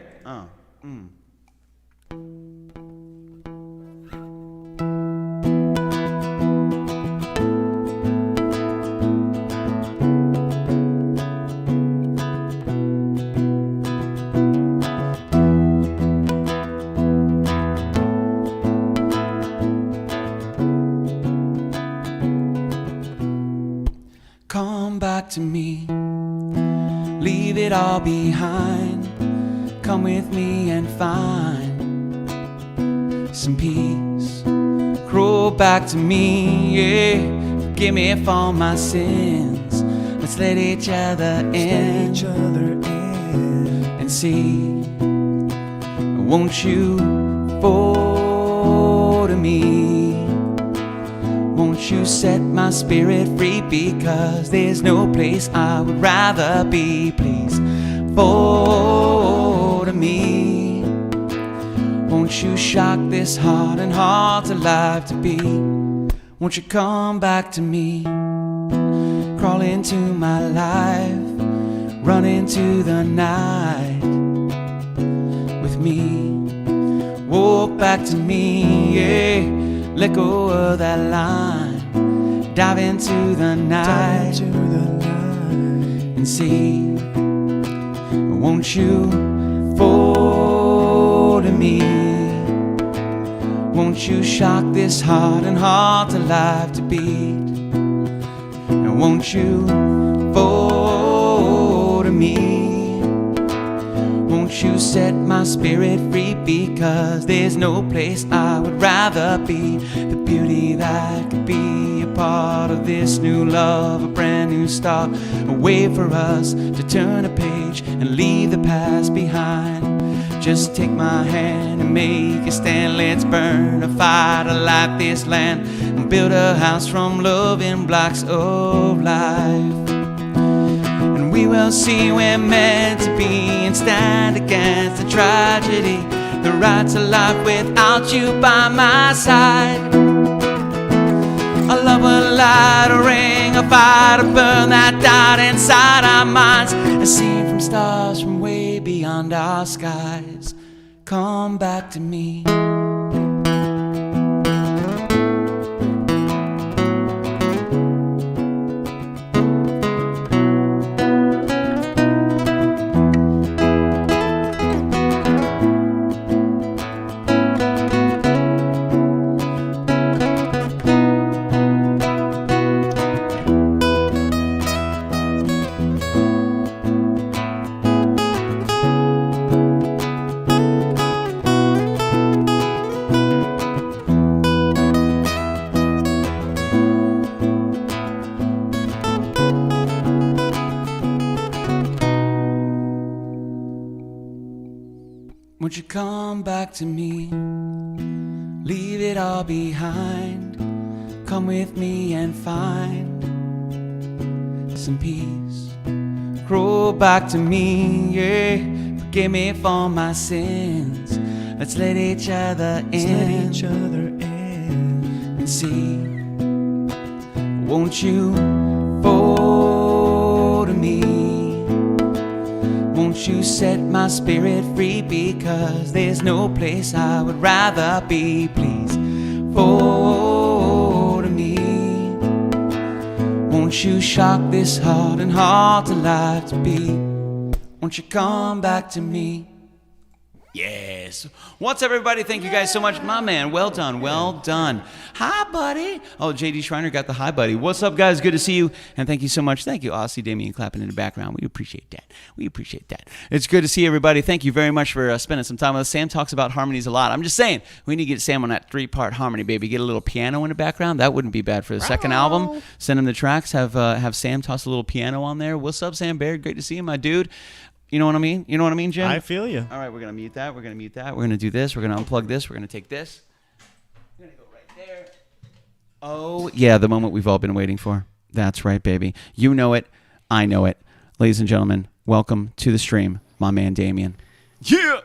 Come back to me, leave it all behind. Come with me and find some peace. Crawl back to me, yeah. Forgive me for all my sins. Let's let each other in and see. Won't you fall to me? Won't you set my spirit free? Because there's no place I would rather be. Please fall to me. Won't you shock this heart and heart alive to be? Won't you come back to me? Crawl into my life, run into the night with me. Walk back to me, yeah. Let go of that line, dive into the night, and see. Won't you fall to me? Won't you shock this heart and heart alive to beat? And won't you fall to me? Won't you set my spirit free? Because there's no place I would rather be. The beauty that could be a part of this new love, a brand new start, a way for us to turn a page and leave the past behind. Just take my hand and make a stand. Let's burn a fire to light this land and build a house from loving blocks of life. We will see we're meant to be and stand against the tragedy. The right to life without you by my side. A love will light a ring, a fire to burn that doubt inside our minds. A scene from stars from way beyond our skies. Come back to me. Won't you come back to me? Leave it all behind. Come with me and find some peace. Grow back to me, yeah. Forgive me for my sins. Let's let each other in. And see. Won't you fall to me? Won't you set my spirit free? Because there's no place I would rather be. Please fall to me. Won't you shock this heart and heart alive to be? Won't you come back to me? Yes. What's up, everybody? Thank you guys so much. My man, well done, well done. Hi, buddy. Oh, JD Schreiner got the hi, buddy. What's up, guys? Good to see you. And thank you so much. Thank you. Oh, I see Damien clapping in the background. We appreciate that. We appreciate that. It's good to see everybody. Thank you very much for spending some time with us. Sam talks about harmonies a lot. I'm just saying, we need to get Sam on that 3-part harmony, baby. Get a little piano in the background. That wouldn't be bad for the second album. Send him the tracks. Have Sam toss a little piano on there. What's up, Sam Baird? Great to see you, my dude. You know what I mean? You know what I mean, Jim? I feel you. All right, we're going to mute that. We're going to mute that. We're going to do this. We're going to unplug this. We're going to take this. We're going to go right there. Oh, yeah, the moment we've all been waiting for. That's right, baby. You know it. I know it. Ladies and gentlemen, welcome to the stream, my man Damien. Yeah!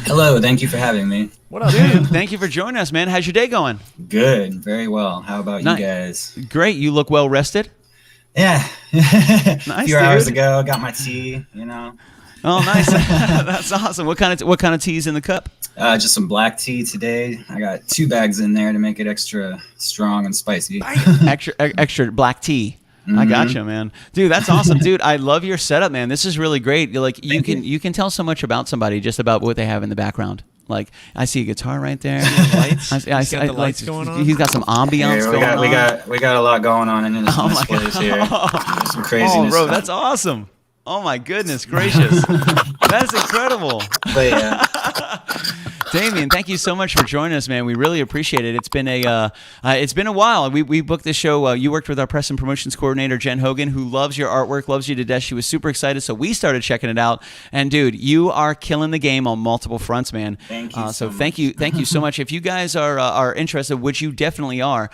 Hello, thank you for having me. What up, dude? Thank you for joining us, man. How's your day going? Good, very well. How about you guys? Great. You look well rested. Yeah. Nice, a few hours ago, got my tea, you know. Oh, nice. That's awesome. What kind of tea's in the cup? Just some black tea today. I got 2 bags in there to make it extra strong and spicy. extra black tea. Mm-hmm. I gotcha, man. Dude, that's awesome. Dude, I love your setup, man. This is really great. You can tell so much about somebody just about what they have in the background. Like, I see a guitar right there. Lights. I see the lights going on. He's got some ambiance going on. We got a lot going on in this place here. There's some craziness. Oh, bro, that's awesome. Oh my goodness gracious. That's incredible. But yeah. Damien, thank you so much for joining us, man. We really appreciate it. It's been a while. We booked this show. You worked with our press and promotions coordinator, Jen Hogan, who loves your artwork, loves you to death. She was super excited, so we started checking it out. And dude, you are killing the game on multiple fronts, man. Thank you. Thank you so much. If you guys are interested, which you definitely are,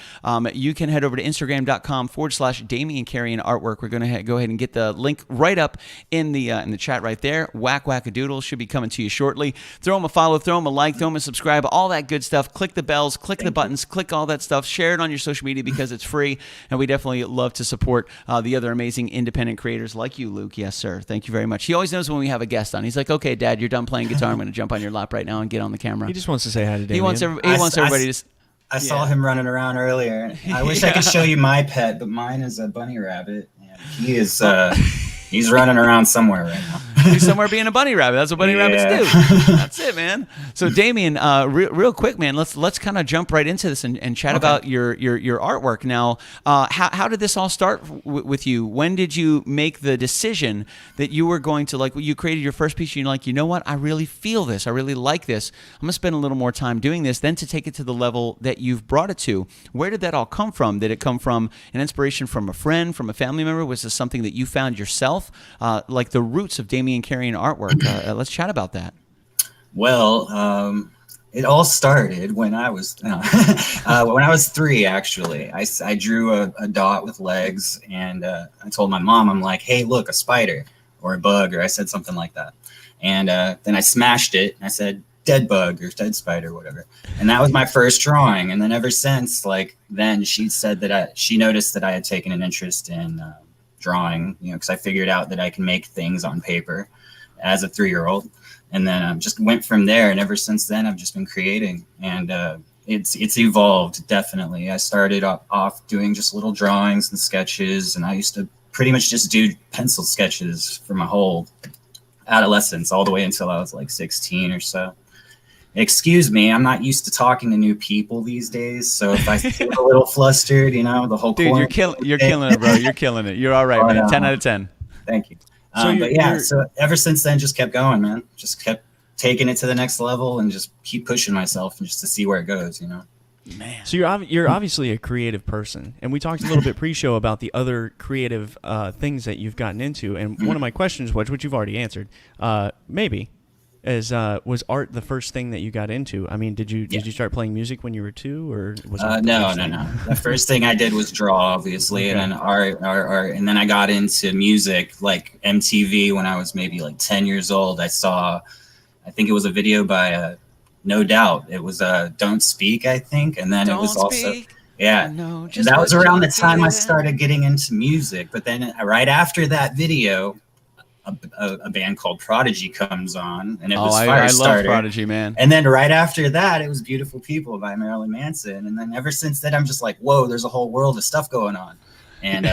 you can head over to Instagram.com/Damien Carrion Artwork. We're gonna go ahead and get the link right up in the chat right there. Whack-whack-a-doodle should be coming to you shortly. Throw them a follow, throw them a like, throw them a subscribe, all that good stuff. Click the bells, click the buttons, click all that stuff. Share it on your social media because it's free, and we definitely love to support the other amazing independent creators like you, Luke. Yes, sir. Thank you very much. He always knows when we have a guest on. He's like, okay, Dad, you're done playing guitar. I'm going to jump on your lap right now and get on the camera. He just wants to say hi to Damien. He wants everybody to... I saw him running around earlier. I wish I could show you my pet, but mine is a bunny rabbit. And he is... He's running around somewhere right now. He's somewhere being a bunny rabbit. That's what bunny rabbits do. That's it, man. So, Damien, real quick, man, let's kind of jump right into this and chat about your artwork. Now, how did this all start with you? When did you make the decision that you were going to, you created your first piece and you're like, you know what? I really feel this. I really like this. I'm going to spend a little more time doing this, then to take it to the level that you've brought it to. Where did that all come from? Did it come from an inspiration from a friend, from a family member? Was this something that you found yourself? Like the roots of Damien Carrion artwork. Let's chat about that. Well, it all started when I was 3. Actually, I drew a dot with legs, and I told my mom, I'm like, "Hey, look, a spider or a bug," or I said something like that, and then I smashed it. And I said, "Dead bug" or "dead spider," whatever, and that was my first drawing. And then ever since, then she said that she noticed that I had taken an interest in drawing, because I figured out that I can make things on paper as a 3-year-old, and then just went from there. And ever since then, I've just been creating, and it's evolved definitely. I started off doing just little drawings and sketches, and I used to pretty much just do pencil sketches for my whole adolescence, all the way until I was 16 or so. Excuse me, I'm not used to talking to new people these days, so if I feel a little flustered, the whole dude, you're killing it, bro. You're killing it. You're all right, man. 10 out of 10. Thank you. So ever since then, just kept going, man. Just kept taking it to the next level and just keep pushing myself and just to see where it goes, Man. So you're obviously a creative person, and we talked a little bit pre-show about the other creative things that you've gotten into, and one of my questions was, which you've already answered, maybe. Was art the first thing that you got into? I mean, did you start playing music when you were 2, or was it no. The first thing I did was draw, obviously, and then art, and then I got into music, like MTV when I was maybe like 10 years old. I think it was a video by No Doubt. It was Don't Speak, I think, and then it was also that was around the time I started getting into music. But then right after that video, a band called Prodigy comes on, and it was Firestarter. I love Prodigy, man. And then right after that, it was Beautiful People by Marilyn Manson. And then ever since then, I'm just like, whoa, there's a whole world of stuff going on. And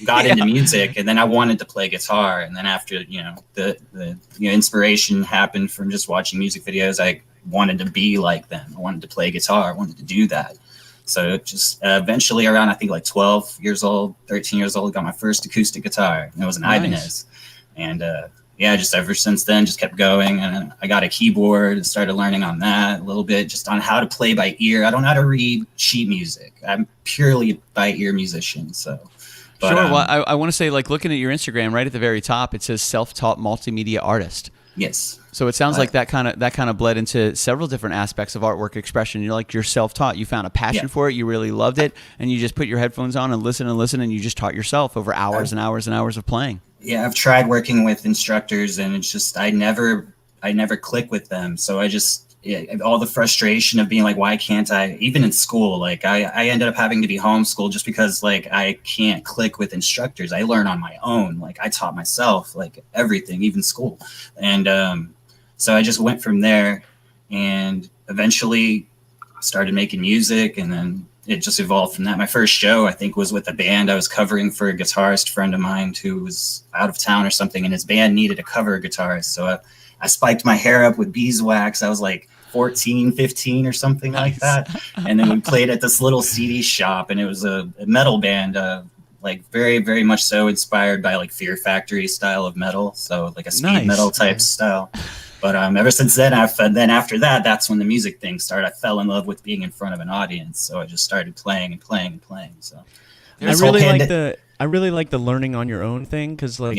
got into music, and then I wanted to play guitar. And then after, the inspiration happened from just watching music videos, I wanted to be like them. I wanted to play guitar. I wanted to do that. So it just eventually around, I think like 12 years old, 13 years old, got my first acoustic guitar. And it was an Ibanez. And just ever since then, just kept going. And I got a keyboard and started learning on that a little bit, just on how to play by ear. I don't know how to read sheet music. I'm purely by ear musician. So, sure. Well, I want to say, like, looking at your Instagram, right at the very top, it says self-taught multimedia artist. Yes. So it sounds like that kind of bled into several different aspects of artwork expression. You're self-taught. You found a passion for it. You really loved it, and you just put your headphones on and listen, and you just taught yourself over hours and hours and hours of playing. Yeah, I've tried working with instructors, and it's just I never click with them. So I just all the frustration of being like, why can't I? Even in school, like I ended up having to be homeschooled just because like I can't click with instructors. I learn on my own. Like I taught myself like everything, even school, and so I just went from there, and eventually started making music, and then it just evolved from that. My first show, I think, was with a band. I was covering for a guitarist friend of mine who was out of town or something, and his band needed a cover guitarist. So I spiked my hair up with beeswax. I was like 14, 15 or something like that. And then we played at this little CD shop, and it was a metal band, like very, very much so inspired by like Fear Factory style of metal. So like a speed metal type style. But ever since then, after that, that's when the music thing started. I fell in love with being in front of an audience, so I just started playing and playing and playing. So I really like the learning on your own thing, because like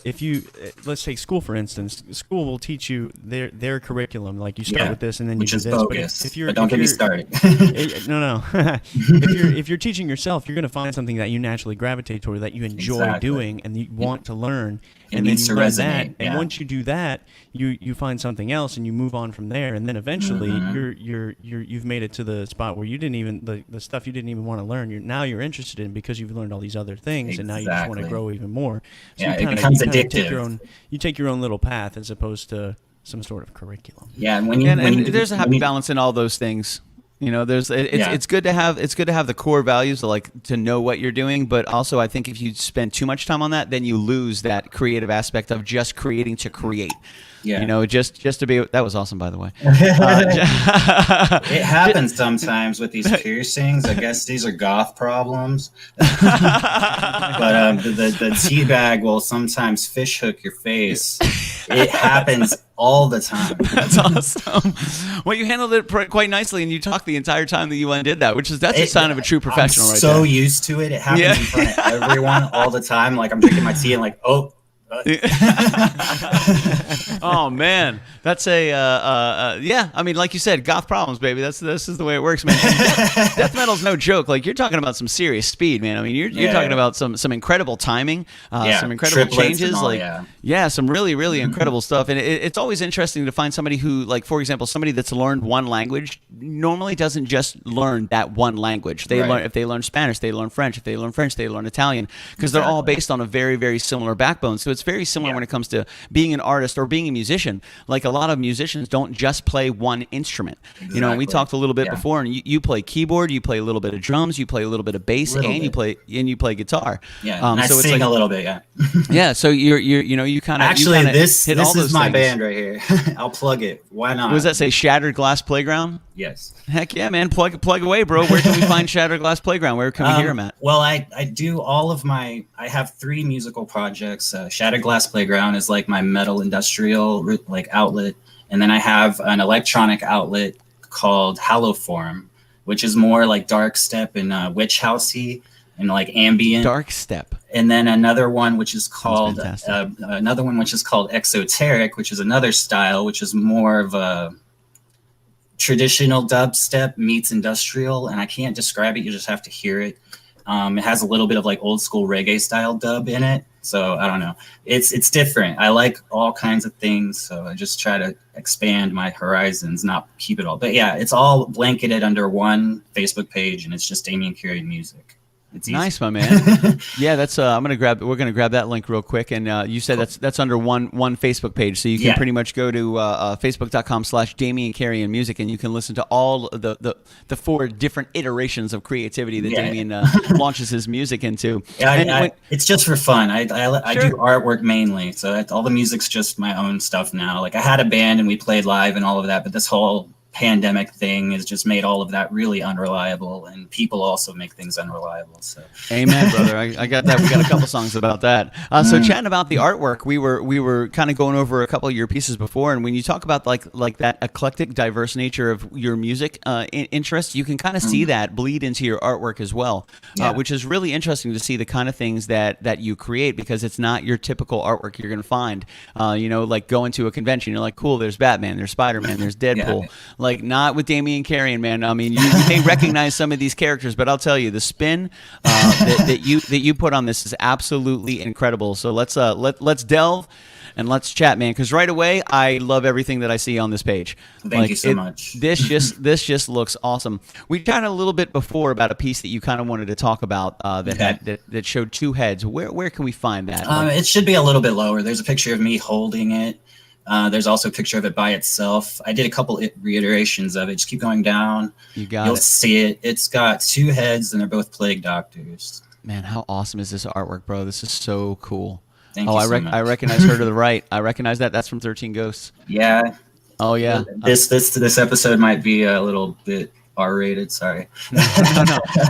if you let's take school for instance, school will teach you their curriculum. Like you start with this and then you do this. Bogus, but don't get me started. No. if you're teaching yourself, you're going to find something that you naturally gravitate toward, that you enjoy doing and you want to learn. And then you learn that, and once you do that, you find something else, and you move on from there, and then eventually you've made it to the spot where you didn't even the stuff you didn't even want to learn. You're interested in, because you've learned all these other things, and now you just want to grow even more. So it becomes addictive. You take your own little path as opposed to some sort of curriculum. Yeah, and there's a happy balance in all those things. It's good to have the core values, to know what you're doing, but also I think if you spend too much time on that, then you lose that creative aspect of just creating to create. Yeah. Just to be. That was awesome, by the way. It happens sometimes with these piercings. I guess these are goth problems. But the tea bag will sometimes fish hook your face. It happens all the time. That's awesome. Well, you handled it quite nicely, and you talked the entire time that you did that, that's a sign of a true professional, I'm right there. So used to it. It happens in front of everyone all the time. Like I'm drinking my tea and like, oh. Oh man, that's I mean, like you said, goth problems, baby. This is the way it works, man. Death metal's no joke. Like you're talking about some serious speed, man. I mean, you're talking about some incredible timing, some incredible changes, some really incredible stuff. And it's always interesting to find somebody who, like, for example, somebody that's learned one language normally doesn't just learn that one language. They learn, if they learn Spanish, they learn French. If they learn French, they learn Italian, because they're all based on a very, very similar backbone. So it's very similar when it comes to being an artist or being a musician. Like a lot of musicians don't just play one instrument. And we talked a little bit before, and you play keyboard, you play a little bit of drums, you play a little bit of bass, you play guitar. And I sing a little bit. So you kind of actually this is my band right here. I'll plug it. Why not? What does that say? Shattered Glass Playground? Yes. Heck yeah, man. Plug away, bro. Where can we find Shattered Glass Playground? Where can we hear them at? Well, I do all of I have 3 musical projects. Shattered Glass Playground is like my metal industrial outlet. And then I have an electronic outlet called Hallowform, which is more like dark step and witch housey. and like ambient. Dark step. And then another one which is called exoteric, which is another style, which is more of a traditional dubstep meets industrial, and I can't describe it. You just have to hear it. It has a little bit of like old school reggae style dub in it. So I don't know. It's different. I like all kinds of things. So I just try to expand my horizons, not keep it all. But yeah, it's all blanketed under one Facebook page, and it's just Damien Carrion Music. It's easy. Nice, my man. Yeah, that's. We're gonna grab that link real quick, and you said that's under one Facebook page, so you can pretty much go to facebook.com/Damien Carrion Music, and you can listen to all the 4 different iterations of creativity that Damien launches his music into. Yeah, it's just for fun. I do artwork mainly, so all the music's just my own stuff now. Like I had a band and we played live and all of that, but this whole pandemic thing has just made all of that really unreliable, and people also make things unreliable. So amen, brother. I got that. We got a couple songs about that. So chatting about the artwork, we were kind of going over a couple of your pieces before, and when you talk about like that eclectic, diverse nature of your music interests, you can kind of see that bleed into your artwork as well, which is really interesting to see the kind of things that you create, because it's not your typical artwork you're going to find. Like going to a convention, you're like, cool, there's Batman, there's Spider-Man, there's Deadpool. Like, not with Damien Carrion, man. I mean, you may recognize some of these characters, but I'll tell you, the spin that you put on this is absolutely incredible. So let's delve and let's chat, man. Because right away, I love everything that I see on this page. Thank you so much. This just looks awesome. We chatted a little bit before about a piece that you kind of wanted to talk about that showed 2 heads. Where can we find that? It should be a little bit lower. There's a picture of me holding it. There's also a picture of it by itself. I did a couple reiterations of it. Just keep going down. You'll see it. It's got 2 heads, and they're both plague doctors. Man, how awesome is this artwork, bro? This is so cool. Thank you so much. I recognize her to the right. I recognize that. That's from 13 Ghosts. Yeah. Oh, yeah. This episode might be a little bit R-rated. Sorry.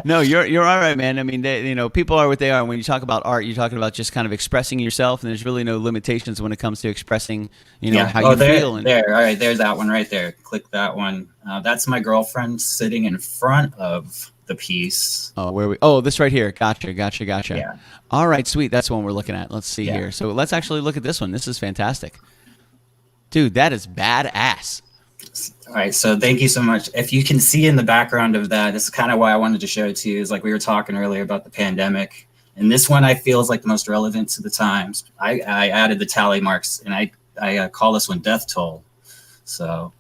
No, you're all right, man. I mean, people are what they are. When you talk about art, you're talking about just kind of expressing yourself, and there's really no limitations when it comes to expressing, how you feel. All right, there's that one right there. Click that one. That's my girlfriend sitting in front of the piece. Oh, this right here. Gotcha. Yeah. All right, sweet. That's the one we're looking at. Let's see here. So let's actually look at this one. This is fantastic. Dude, that is badass. All right, so thank you so much. If you can see in the background of that, this is kind of why I wanted to show it to you, is like we were talking earlier about the pandemic. And this one I feel is like the most relevant to the times. I added the tally marks, and I call this one Death Toll. So,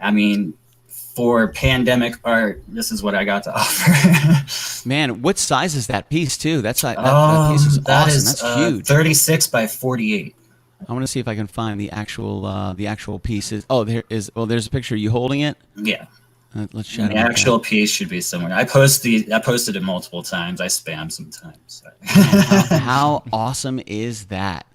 I mean, for pandemic art, this is what I got to offer. Man, what size is that piece, too? That piece is awesome. That's huge. 36 by 48. I want to see if I can find the actual pieces. Oh, there is. Well, there's a picture of you holding it. Yeah. Let's show the actual piece should be somewhere. I posted it multiple times. I spam sometimes. How awesome is that?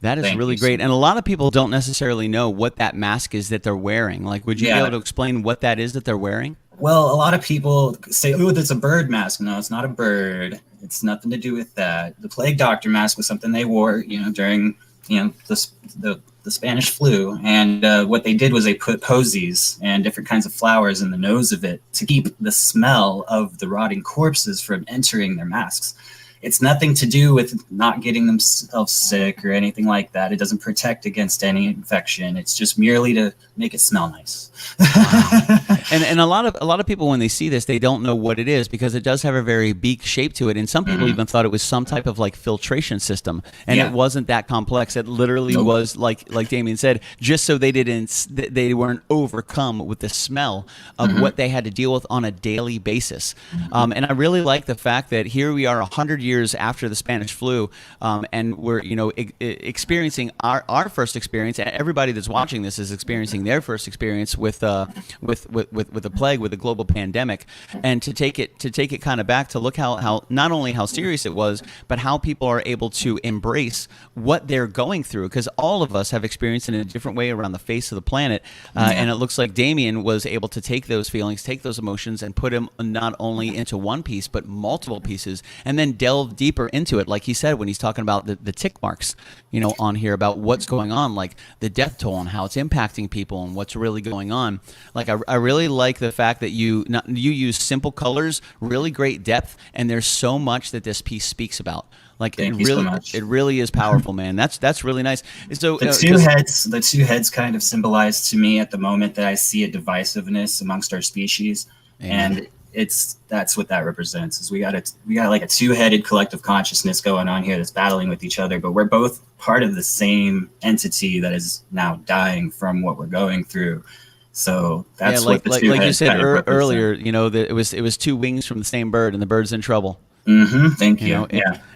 That is really great. And a lot of people don't necessarily know what that mask is that they're wearing. Like, would you be able to explain what that is that they're wearing? Well, a lot of people say, "Oh, that's a bird mask." No, it's not a bird. It's nothing to do with that. The plague doctor mask was something they wore, during the Spanish flu, and what they did was they put posies and different kinds of flowers in the nose of it to keep the smell of the rotting corpses from entering their masks. It's nothing to do with not getting themselves sick or anything like that. It doesn't protect against any infection. It's just merely to make it smell nice. Wow. And a lot of people, when they see this, they don't know what it is, because it does have a very beak shape to it. And some people even thought it was some type of like filtration system, and it wasn't that complex. It literally was like Damien said, just so they weren't overcome with the smell of what they had to deal with on a daily basis. And I really like the fact that here we are 100 years after the Spanish flu, and we're experiencing our first experience. Everybody that's watching this is experiencing their first experience with the plague, with the global pandemic, and to take it kind of back to look how not only how serious it was, but how people are able to embrace what they're going through, because all of us have experienced it in a different way around the face of the planet, and it looks like Damien was able to take those feelings, take those emotions, and put them not only into one piece but multiple pieces, and then delve delve deeper into it, like he said when he's talking about the tick marks, on here, about what's going on, like the death toll and how it's impacting people and what's really going on. Like I really like the fact that you use simple colors, really great depth, and there's so much that this piece speaks about. Like Thank you so much. It really is powerful, man. That's really nice. So the two heads kind of symbolize to me at the moment that I see a divisiveness amongst our species, and that's what that represents. Is we got like a two-headed collective consciousness going on here that's battling with each other, but we're both part of the same entity that is now dying from what we're going through. So that's what the two heads you said earlier. that it was two wings from the same bird, and the bird's in trouble. Thank you.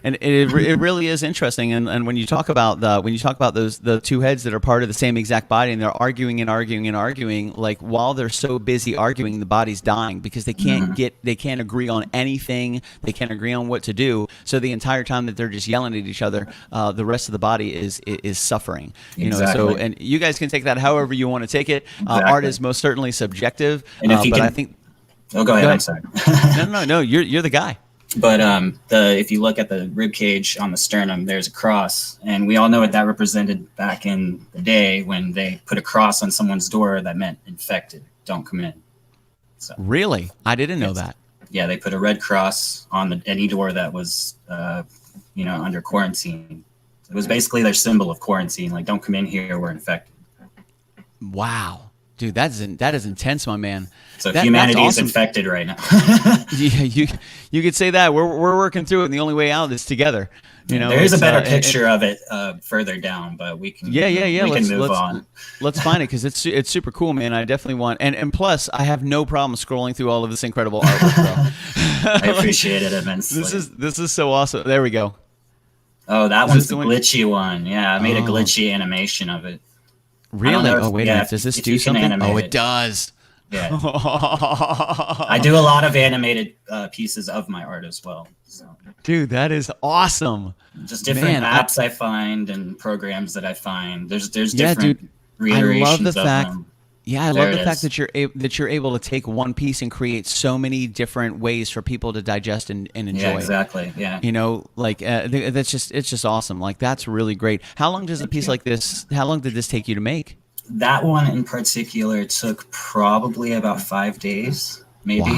And it really is interesting. And when you talk about the two heads that are part of the same exact body, and they're arguing and arguing and arguing, like while they're so busy arguing, the body's dying because they can't agree on anything. They can't agree on what to do. So the entire time that they're just yelling at each other, the rest of the body is suffering. Exactly. So, and you guys can take that however you want to take it. Exactly. Art is most certainly subjective. And if I think. Oh, go ahead. I'm sorry. No. You're the guy. But if you look at the rib cage on the sternum, there's a cross, and we all know what that represented back in the day when they put a cross on someone's door. That meant infected, don't come in. So really, I didn't know that. Yeah, they put a red cross on any door that was under quarantine. It was basically their symbol of quarantine, like don't come in here, we're infected. Wow. Dude, that is intense, my man. So humanity is infected right now. Yeah, you could say that we're working through it, and the only way out is together. There is a better picture of it further down, but we can. Yeah. We can move on. Let's find it because it's super cool, man. I definitely want, and plus I have no problem scrolling through all of this incredible artwork, bro. I appreciate it immensely. This is so awesome. There we go. Oh, that one's the glitchy one. Yeah, I made a glitchy animation of it. Really? Oh, wait a minute. Does this do something? Oh, it does. Yeah. I do a lot of animated pieces of my art as well. So. Dude, that is awesome. Just different apps I find and programs that I find. There's different reiterations of them. Yeah, I love the fact that you're able to take one piece and create so many different ways for people to digest and enjoy. Yeah, exactly. Yeah. It's just awesome. Like that's really great. How long does a piece like this? How long did this take you to make? That one in particular took probably about 5 days, maybe.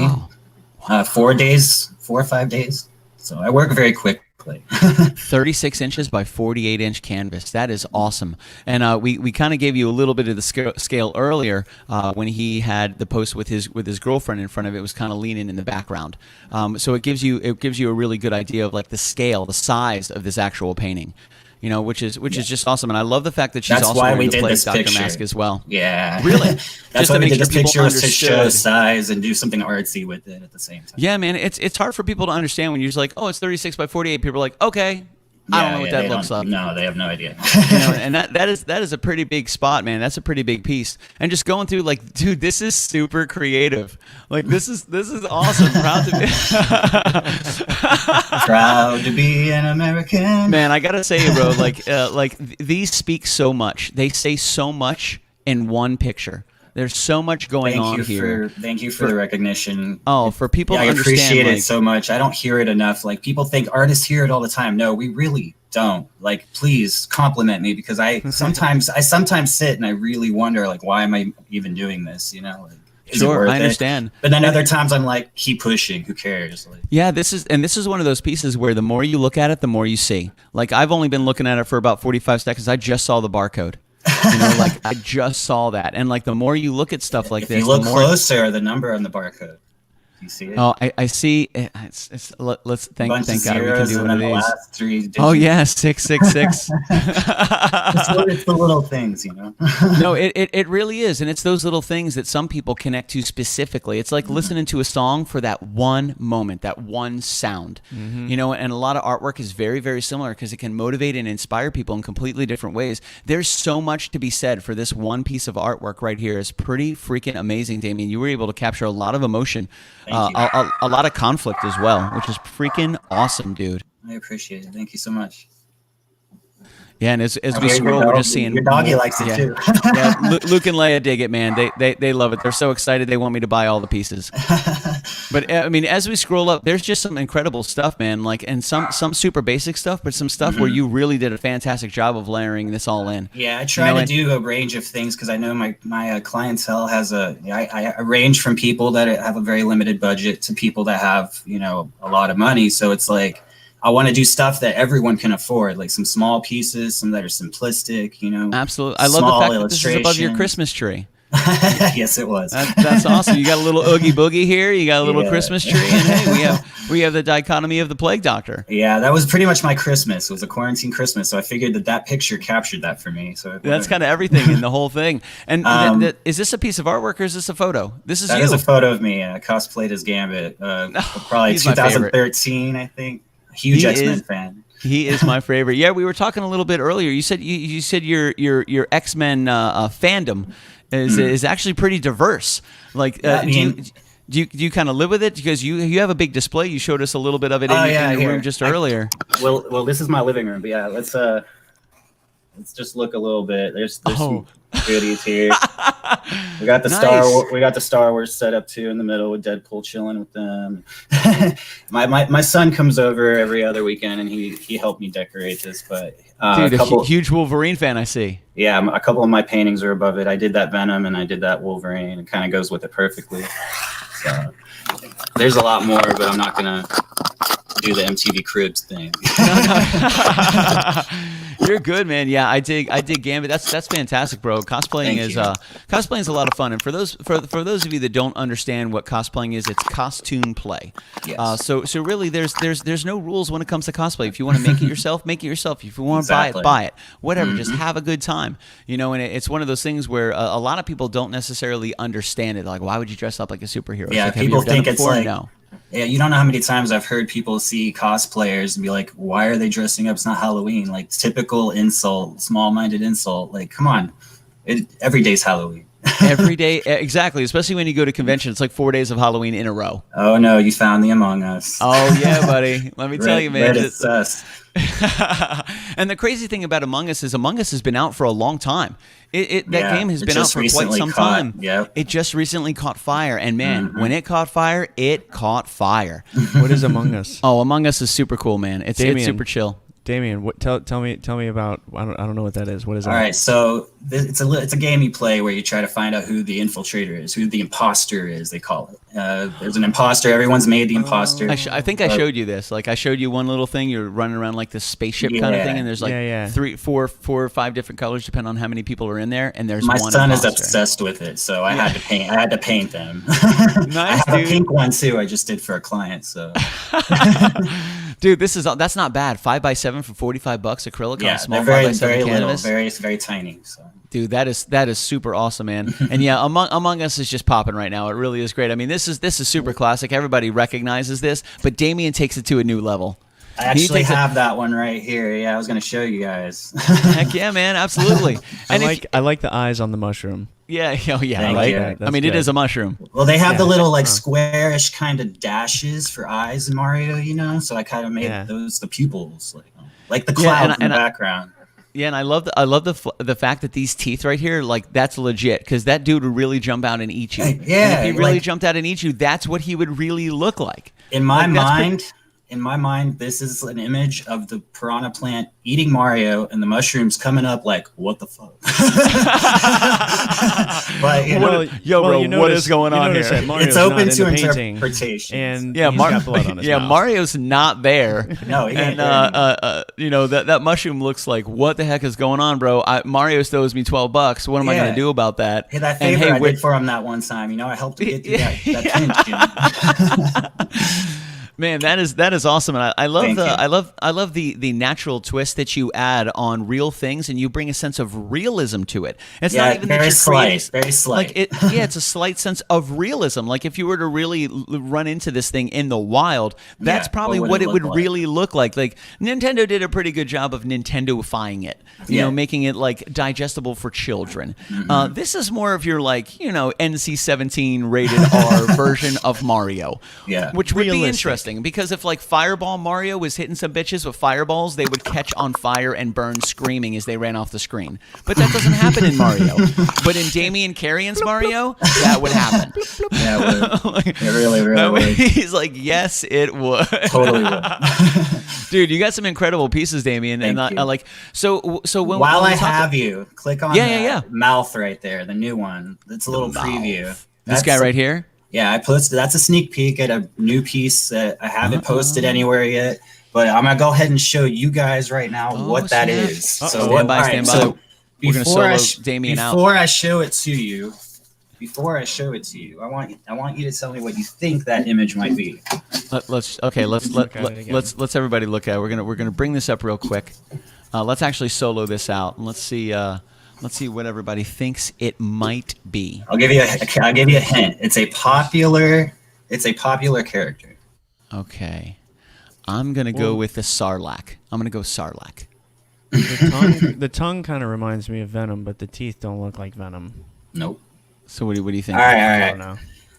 Wow. 4 days, 4 or 5 days. So I work very quickly. 36 inches by 48-inch canvas. That is awesome. And we kind of gave you a little bit of the scale earlier when he had the post with his girlfriend in front of it. Was kind of leaning in the background. So it gives you a really good idea of like the scale, the size of this actual painting. Which is just awesome, and I love the fact that she's also wearing the Plague Doctor mask as well. Yeah, really. That's why we did this picture, was to show size and do something artsy with it at the same time. Yeah, man, it's hard for people to understand when you're just like, oh, it's 36 by 48. People are like, okay. I don't know what that looks like. No, they have no idea. And that is a pretty big spot, man. That's a pretty big piece. And just going through, like, dude, this is super creative. Like, this is awesome. Proud to be an American. Man, I gotta say, bro, like these speak so much. They say so much in one picture. There's so much going on here. Thank you for the recognition. Oh, for people to understand. I appreciate it so much. I don't hear it enough. Like, people think artists hear it all the time. No, we really don't. Like, please compliment me, because I sometimes sit and I really wonder, like, why am I even doing this? Sure, I understand. But then other times I'm like, keep pushing. Who cares? Yeah, this is one of those pieces where the more you look at it, the more you see. Like, I've only been looking at it for about 45 seconds. I just saw the barcode. I just saw that. And like, the more you look at stuff like this, if you look closer, the number on the barcode. You see it? Oh, I see. Let's thank God we can do one of these. Last 3 digits. Oh yeah, 666. It's the little things, No, it really is, and it's those little things that some people connect to specifically. It's like listening to a song for that one moment, that one sound. And a lot of artwork is very, very similar because it can motivate and inspire people in completely different ways. There's so much to be said for this one piece of artwork right here. It's pretty freaking amazing, Damien. You were able to capture a lot of emotion. A lot of conflict as well, which is freaking awesome, dude. I appreciate it. Thank you so much. Yeah, and as we scroll, we're just seeing your doggy likes it too. Luke and Leia dig it, man. They love it. They're so excited. They want me to buy all the pieces. But I mean, as we scroll up, there's just some incredible stuff, man. Like, and some super basic stuff, but some stuff where you really did a fantastic job of layering this all in. Yeah, I try to do a range of things because I know my clientele has I range from people that have a very limited budget to people that have a lot of money. So it's like I want to do stuff that everyone can afford, like some small pieces, some that are simplistic. Absolutely, I love the fact that this is above your Christmas tree. Yes, it was. That's awesome. You got a little Oogie Boogie here. You got a little Christmas tree, and hey, we have the dichotomy of the Plague Doctor. Yeah, that was pretty much my Christmas. It was a quarantine Christmas, so I figured that picture captured that for me. So that's kind of everything in the whole thing. And is this a piece of artwork or is this a photo? This is that you. is a photo of me. Cosplayed as Gambit. Probably 2013, I think. Huge X-Men fan. He is my favorite. Yeah, we were talking a little bit earlier. You said you said your X-Men fandom is actually pretty diverse. Like, do you kind of live with it? Because you have a big display. You showed us a little bit of it in your room just earlier. Well, this is my living room. But yeah, let's just look a little bit. There's some goodies here. We got the Star Wars set up too in the middle with Deadpool chilling with them. my son comes over every other weekend and he helped me decorate this. But dude, a huge Wolverine fan, I see. Yeah, a couple of my paintings are above it. I did that Venom and I did that Wolverine. It kind of goes with it perfectly. So there's a lot more, but I'm not gonna do the MTV Cribs thing. You're good, man. Yeah, I dig Gambit. That's fantastic, bro. Cosplaying is a lot of fun. And for those of you that don't understand what cosplaying is, it's costume play. Yes. So really, there's no rules when it comes to cosplay. If you want to make it yourself, make it yourself. If you want to buy it, buy it. Whatever, just have a good time. And it's one of those things where a lot of people don't necessarily understand it. Like, why would you dress up like a superhero? Yeah, like, people think it's like. No. Yeah, you don't know how many times I've heard people see cosplayers and be like, why are they dressing up? It's not Halloween. Like, typical insult, small-minded insult. Like, come on. Every day's Halloween. Every day, exactly. Especially when you go to convention. It's like 4 days of Halloween in a row. Oh, no, you found the Among Us. Oh, yeah, buddy. Let me tell you, man. Reddit's sus. And the crazy thing about Among Us is Among Us has been out for a long time. That game has been out for quite some time. Yep. It just recently caught fire, and man, when it caught fire, it caught fire. What is Among Us? Oh, Among Us is super cool, man. It's super chill. Damien, tell me about. I don't know what that is. What is that? All right, so it's a game you play where you try to find out who the infiltrator is, who the imposter is. They call it. There's an imposter. Everyone's made the imposter. I think I showed you this. Like, I showed you one little thing. You're running around like this spaceship kind of thing, and there's like 3, 4 or 5 different colors depending on how many people are in there. And there's my one son imposter. is obsessed with it, so I had to paint. I had to paint them. Nice, I have dude. a pink one too. I just did for a client. So. Dude, that's not bad. 5x7 for $45 acrylic on a small they're 5x7 very canvas. little, very tiny. So. Dude, that is super awesome, man. And yeah, Among Us is just popping right now. It really is great. I mean, this is super classic. Everybody recognizes this, but Damien takes it to a new level. I actually have that one right here. Yeah, I was going to show you guys. Heck yeah, man, absolutely. I like the eyes on the mushroom. Yeah, oh yeah, Thank right. you. I mean, good. it is a mushroom. Well, they have the little squarish kind of dashes for eyes in Mario, so I kind of made those the pupils, like the cloud in the background. Yeah, and I love the fact that these teeth right here, like, that's legit, because that dude would really jump out and eat you. Yeah, and if he really jumped out and eat you, that's what he would really look like. In my mind, this is an image of the piranha plant eating Mario and the mushrooms coming up like, what the fuck? But what is going on here? It's open to interpretation. And Mario's not there. No, he ain't there. That mushroom looks like, what the heck is going on, bro? Mario owes me $12. What am I going to do about that? Hey, that favor I did for him that one time. I helped him get through that pinch. Man, that is awesome, and I love the natural twist that you add on real things, and you bring a sense of realism to it. It's not even very slight. Like it's a slight sense of realism. Like, if you were to really run into this thing in the wild, that's probably what it would really look like. Like, Nintendo did a pretty good job of Nintendo-ifying it, making it like digestible for children. This is more of your NC-17 rated R version of Mario, which would be interesting. interesting because if like Fireball Mario was hitting some bitches with fireballs, they would catch on fire and burn screaming as they ran off the screen. But that doesn't happen in Mario. But in Damien Carrion's Mario, that would happen. Yeah, it would. It really would. He's like, yes, it would. Totally would. Dude, you got some incredible pieces, Damien. Thank And you. like, so when While when I we talk- have you, click on that mouth right there, the new one. It's a little preview. This guy right here? Yeah, I posted. That's a sneak peek at a new piece that I haven't posted anywhere yet. But I'm gonna go ahead and show you guys right now what that is. So Stand by. So We're gonna before solo Damien out. before I show it to you, I want you to tell me what you think that image might be. Let's everybody look at it. We're gonna bring this up real quick. Let's actually solo this out and let's see what everybody thinks it might be. I'll give you a hint. It's a popular character. Okay. I'm gonna go with the Sarlacc. I'm gonna go Sarlacc. The tongue kind of reminds me of Venom, but the teeth don't look like Venom. Nope. So what do you think? All right. I don't know.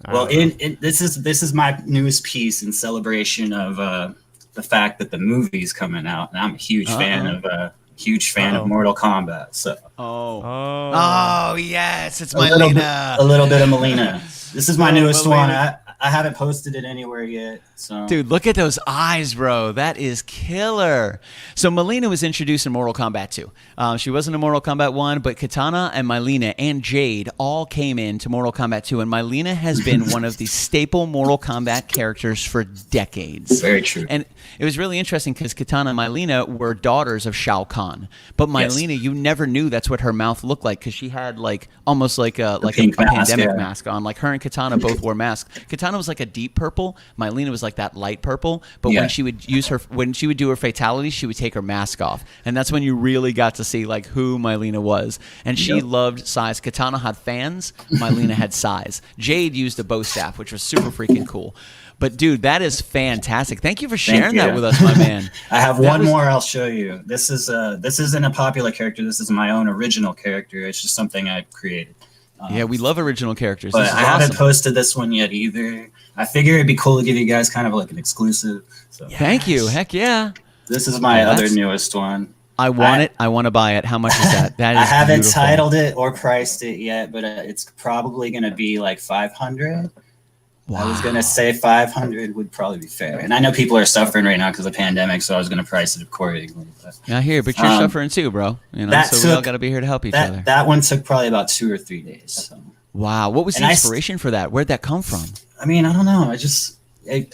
Well, this is my newest piece in celebration of the fact that the movie's coming out, and I'm a huge fan of Mortal Kombat. So Oh yes, it's a little bit of Melina. This is my newest one. I haven't posted it anywhere yet. So dude, look at those eyes, bro. That is killer. So Melina was introduced in Mortal Kombat 2. She wasn't in Mortal Kombat 1, but Kitana and Melina and Jade all came into Mortal Kombat 2, and Melina has been one of the staple Mortal Kombat characters for decades. Very true. And it was really interesting because Kitana and Melina were daughters of Shao Kahn, but Melina, you never knew that's what her mouth looked like because she had like almost like a pandemic mask on. Like her and Kitana both wore masks. Kitana was like a deep purple. Melina was like that light purple. But when she would do her fatality, she would take her mask off, and that's when you really got to see like who Melina was. And she loved size. Kitana had fans. Melina had size. Jade used a bow staff, which was super freaking cool. But dude, that is fantastic. Thank you for sharing that with us, my man. I have one more I'll show you. This isn't a popular character. This is my own original character. It's just something I created. Yeah, we love original characters. But I haven't posted this one yet either. I figure it'd be cool to give you guys kind of like an exclusive. So. Thank you. Heck yeah. This is my other newest one. I want it. I want to buy it. How much is that? That is I haven't beautiful. titled it or priced it yet, but it's probably going to be like 500. Wow. I was going to say 500 would probably be fair. And I know people are suffering right now because of the pandemic, so I was going to price it accordingly. But you're suffering too, bro. You know, so we all got to be here to help each other. That one took probably about 2 or 3 days. So. Wow. What was the inspiration for that? Where'd that come from? I mean, I don't know.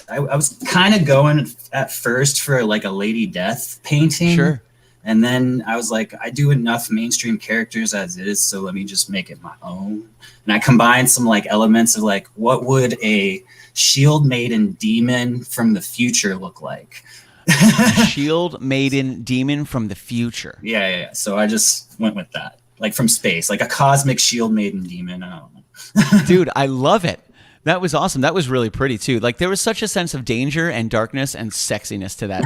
I was kind of going at first for like a Lady Death painting. Sure. And then I was like, I do enough mainstream characters as is, so let me just make it my own. And I combined some like elements of like, what would a shield maiden demon from the future look like? Shield maiden demon from the future. Yeah. So I just went with that, like from space, like a cosmic shield maiden demon. I don't know. Dude, I love it. That was awesome. That was really pretty too. Like there was such a sense of danger and darkness and sexiness to that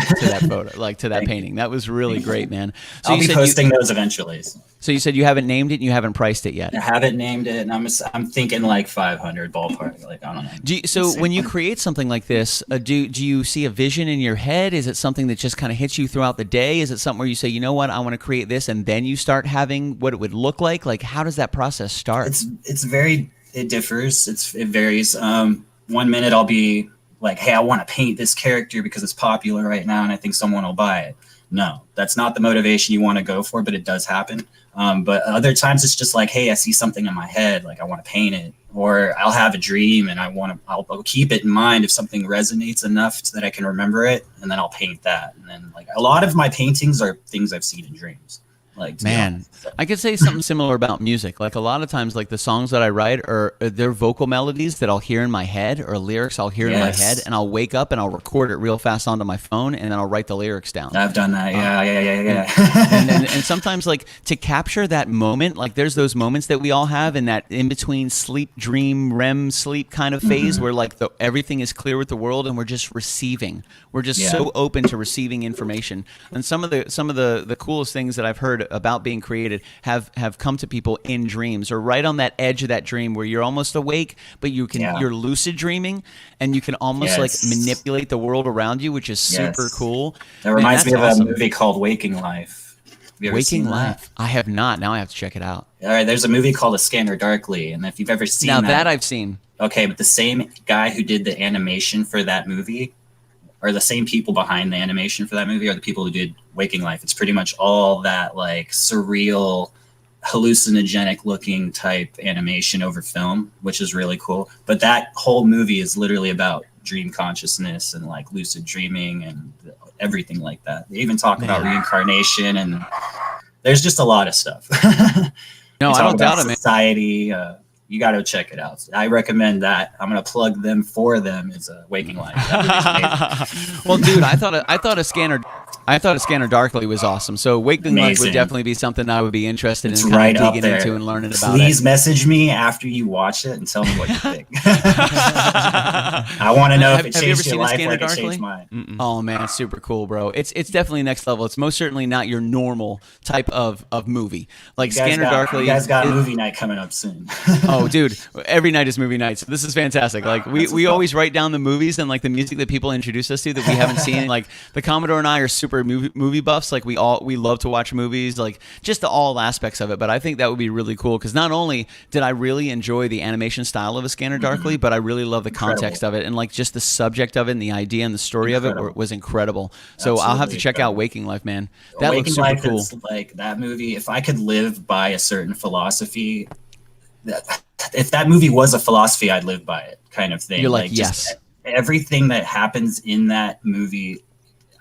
photo, like to that painting. That was really great, man. So I'll be posting those eventually. So you said you haven't named it and you haven't priced it yet. I haven't named it, and I'm thinking like 500 ballpark. Like I don't know. So when you create something like this, do you see a vision in your head? Is it something that just kind of hits you throughout the day? Is it something where you say, you know what, I want to create this, and then you start having what it would look like? Like how does that process start? It differs. It varies. 1 minute I'll be like, hey, I want to paint this character because it's popular right now and I think someone will buy it. No, that's not the motivation you want to go for, but it does happen. But other times it's just like, hey, I see something in my head, like I want to paint it, or I'll have a dream and I'll keep it in mind if something resonates enough so that I can remember it, and then I'll paint that. And then like a lot of my paintings are things I've seen in dreams. Like, man, I could say something similar about music. Like a lot of times, like the songs that I write they're vocal melodies that I'll hear in my head, or lyrics I'll hear in my head, and I'll wake up and I'll record it real fast onto my phone, and then I'll write the lyrics down. I've done that. Yeah. And sometimes, like to capture that moment, like there's those moments that we all have in that in between sleep, dream, REM sleep kind of phase where like everything is clear with the world and we're just receiving. We're just so open to receiving information. And some of the coolest things that I've heard about being created have come to people in dreams, or right on that edge of that dream where you're almost awake, but you're lucid dreaming, and you can almost like manipulate the world around you, which is super cool. That reminds me of a movie called Waking Life. Have you ever Waking seen Life? that? I have not. Now I have to check it out. All right, there's a movie called A Scanner Darkly, and if you've ever seen that I've seen. Okay, but the same guy who did the animation for that movie, or the same people behind the animation for that movie, are the people who did Waking Life. It's pretty much all that like surreal, hallucinogenic looking type animation over film, which is really cool. But that whole movie is literally about dream consciousness and like lucid dreaming and everything like that. They even talk about reincarnation, and there's just a lot of stuff. No, I don't doubt it, man. Society, you got to check it out. I recommend that. I'm gonna plug them for them. It's a Waking Life. Well, dude, I thought a Scanner Darkly was awesome. So Waking Life would definitely be something I would be interested in kind of digging into and learning about. Please message me after you watch it and tell me what you think. I want to know if it changed your life like it changed mine. Oh man, it's super cool, bro. It's definitely next level. It's most certainly not your normal type of movie. Like Scanner Darkly. You guys got movie night coming up soon. Oh, dude, every night is movie nights. This is fantastic. Like we always write down the movies and like the music that people introduce us to that we haven't seen. Like the Commodore and I are super movie buffs. Like we love to watch movies, like just all aspects of it. But I think that would be really cool because not only did I really enjoy the animation style of A Scanner Darkly, but I really love the context of it and like just the subject of it and the idea and the story of it was incredible. So I'll have to check out Waking Life, man. That looks super cool. Is like that movie. If I could live by a certain philosophy, if that movie was a philosophy, I'd live by it, kind of thing. You're like just yes. Everything that happens in that movie,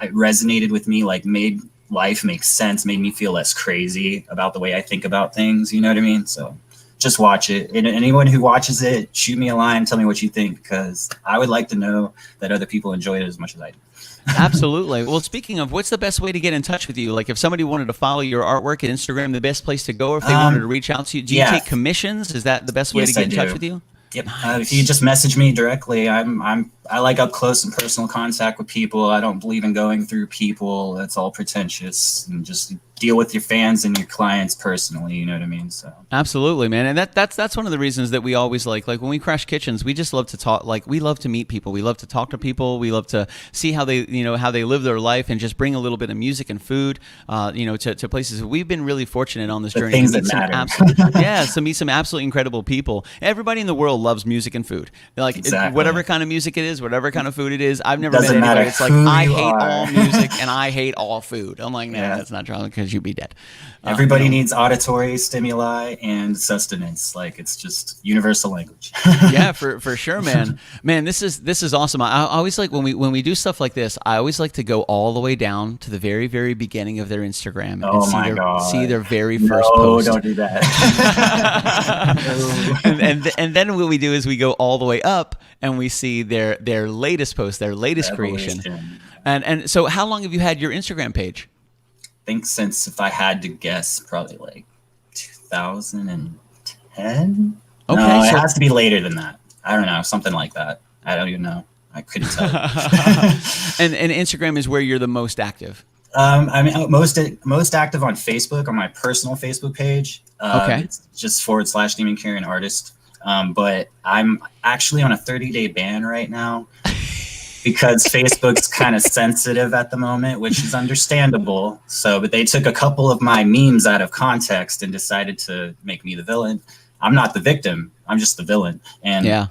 it resonated with me, like made life make sense, made me feel less crazy about the way I think about things. You know what I mean? So just watch it. And anyone who watches it, shoot me a line, tell me what you think, because I would like to know that other people enjoy it as much as I do. Absolutely. Well, speaking of, what's the best way to get in touch with you? Like if somebody wanted to follow your artwork at Instagram, the best place to go, or if they wanted to reach out to you, do you take commissions? Is that the best way to get in touch with you? Yep. If you just message me directly, I like up close and personal contact with people. I don't believe in going through people. That's all pretentious, and just deal with your fans and your clients personally. You know what I mean? So absolutely, man. And that's one of the reasons that we always like when we crash kitchens, we just love to talk. Like we love to meet people. We love to talk to people. We love to see how they live their life and just bring a little bit of music and food, to places. We've been really fortunate on this journey. Things that matter. So meet some absolutely incredible people. Everybody in the world loves music and food. Like whatever kind of music it is, whatever kind of food it is. I've never met anybody that's like, I hate all music and I hate all food. I'm like, nah, that's not true, because you'd be dead. Everybody needs auditory stimuli and sustenance. Like it's just universal language. Yeah, for sure, man. Man, this is awesome. I always like when we do stuff like this. I always like to go all the way down to the very, very beginning of their Instagram and see their very first post. No, don't do that. and then what we do is we go all the way up and we see their latest post, their latest creation. And so, how long have you had your Instagram page? I think since, if I had to guess, probably like 2010. Okay, no, it has to be later than that. I don't know, something like that. I don't even know. I couldn't tell. And Instagram is where you're the most active. I mean, most active on Facebook, on my personal Facebook page. It's just / Damien Carrion artist. But I'm actually on a 30-day ban right now because Facebook's kind of sensitive at the moment, which is understandable. But they took a couple of my memes out of context and decided to make me the villain. I'm not the victim. I'm just the villain. And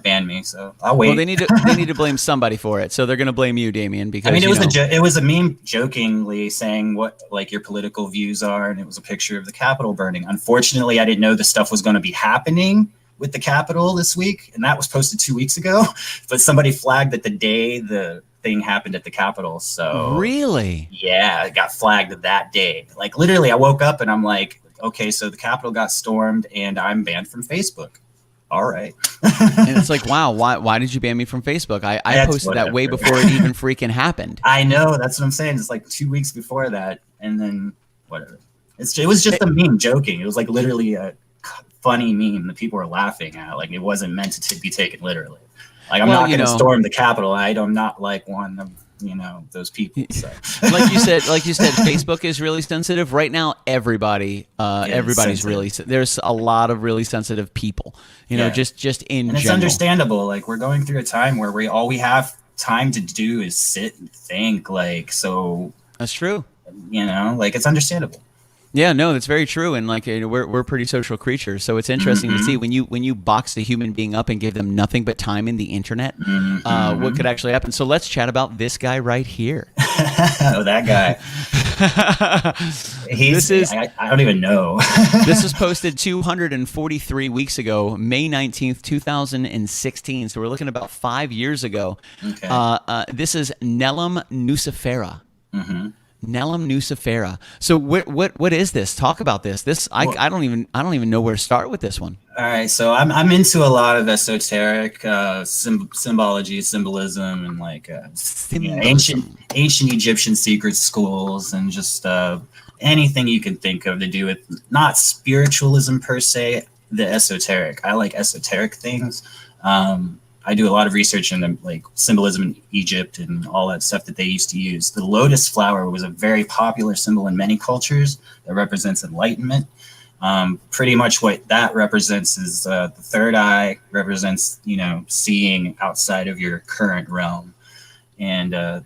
ban me. So I'll wait. Well, they need to blame somebody for it. So they're going to blame you, Damien, because it was a meme jokingly saying what like your political views are, and it was a picture of the Capitol burning. Unfortunately, I didn't know this stuff was going to be happening with the Capitol this week, and that was posted 2 weeks ago. But somebody flagged that the day the thing happened at the Capitol. So really, yeah, it got flagged that day. Like literally, I woke up and I'm like, okay, so the Capitol got stormed and I'm banned from Facebook. All right. And it's like, wow, why did you ban me from Facebook? I posted that way before it even freaking happened. I know, that's what I'm saying. It's like 2 weeks before that, and then whatever. It was just a meme joking. It was like literally a funny meme that people were laughing at. Like it wasn't meant to be taken literally. Like I'm not going to storm the Capitol. I'm not like one of those people. So. like you said, Facebook is really sensitive right now. Everybody's sensitive. really. There's a lot of really sensitive people. Just in and it's general. understandable. Like, we're going through a time where all we have time to do is sit and think. Like, so that's true. Like, it's understandable. Yeah, no, that's very true, and like we're pretty social creatures, so it's interesting to see when you box a human being up and give them nothing but time in the internet, what could actually happen. So let's chat about this guy right here. Oh, that guy. I don't even know. This was posted 243 weeks ago, May 19th, 2016. So we're looking about 5 years ago. Okay. This is Nelam Nusafera. Mm-hmm. Nelam Nusafera. So what is this? Talk about this. I don't even know where to start with this one. All right, so I'm into a lot of esoteric symbology, symbolism, and like ancient Egyptian secret schools, and just anything you can think of to do with not spiritualism per se, the esoteric. I like esoteric things. I do a lot of research in like symbolism in Egypt and all that stuff that they used to use. The lotus flower was a very popular symbol in many cultures that represents enlightenment. Pretty much what that represents is the third eye represents, seeing outside of your current realm. And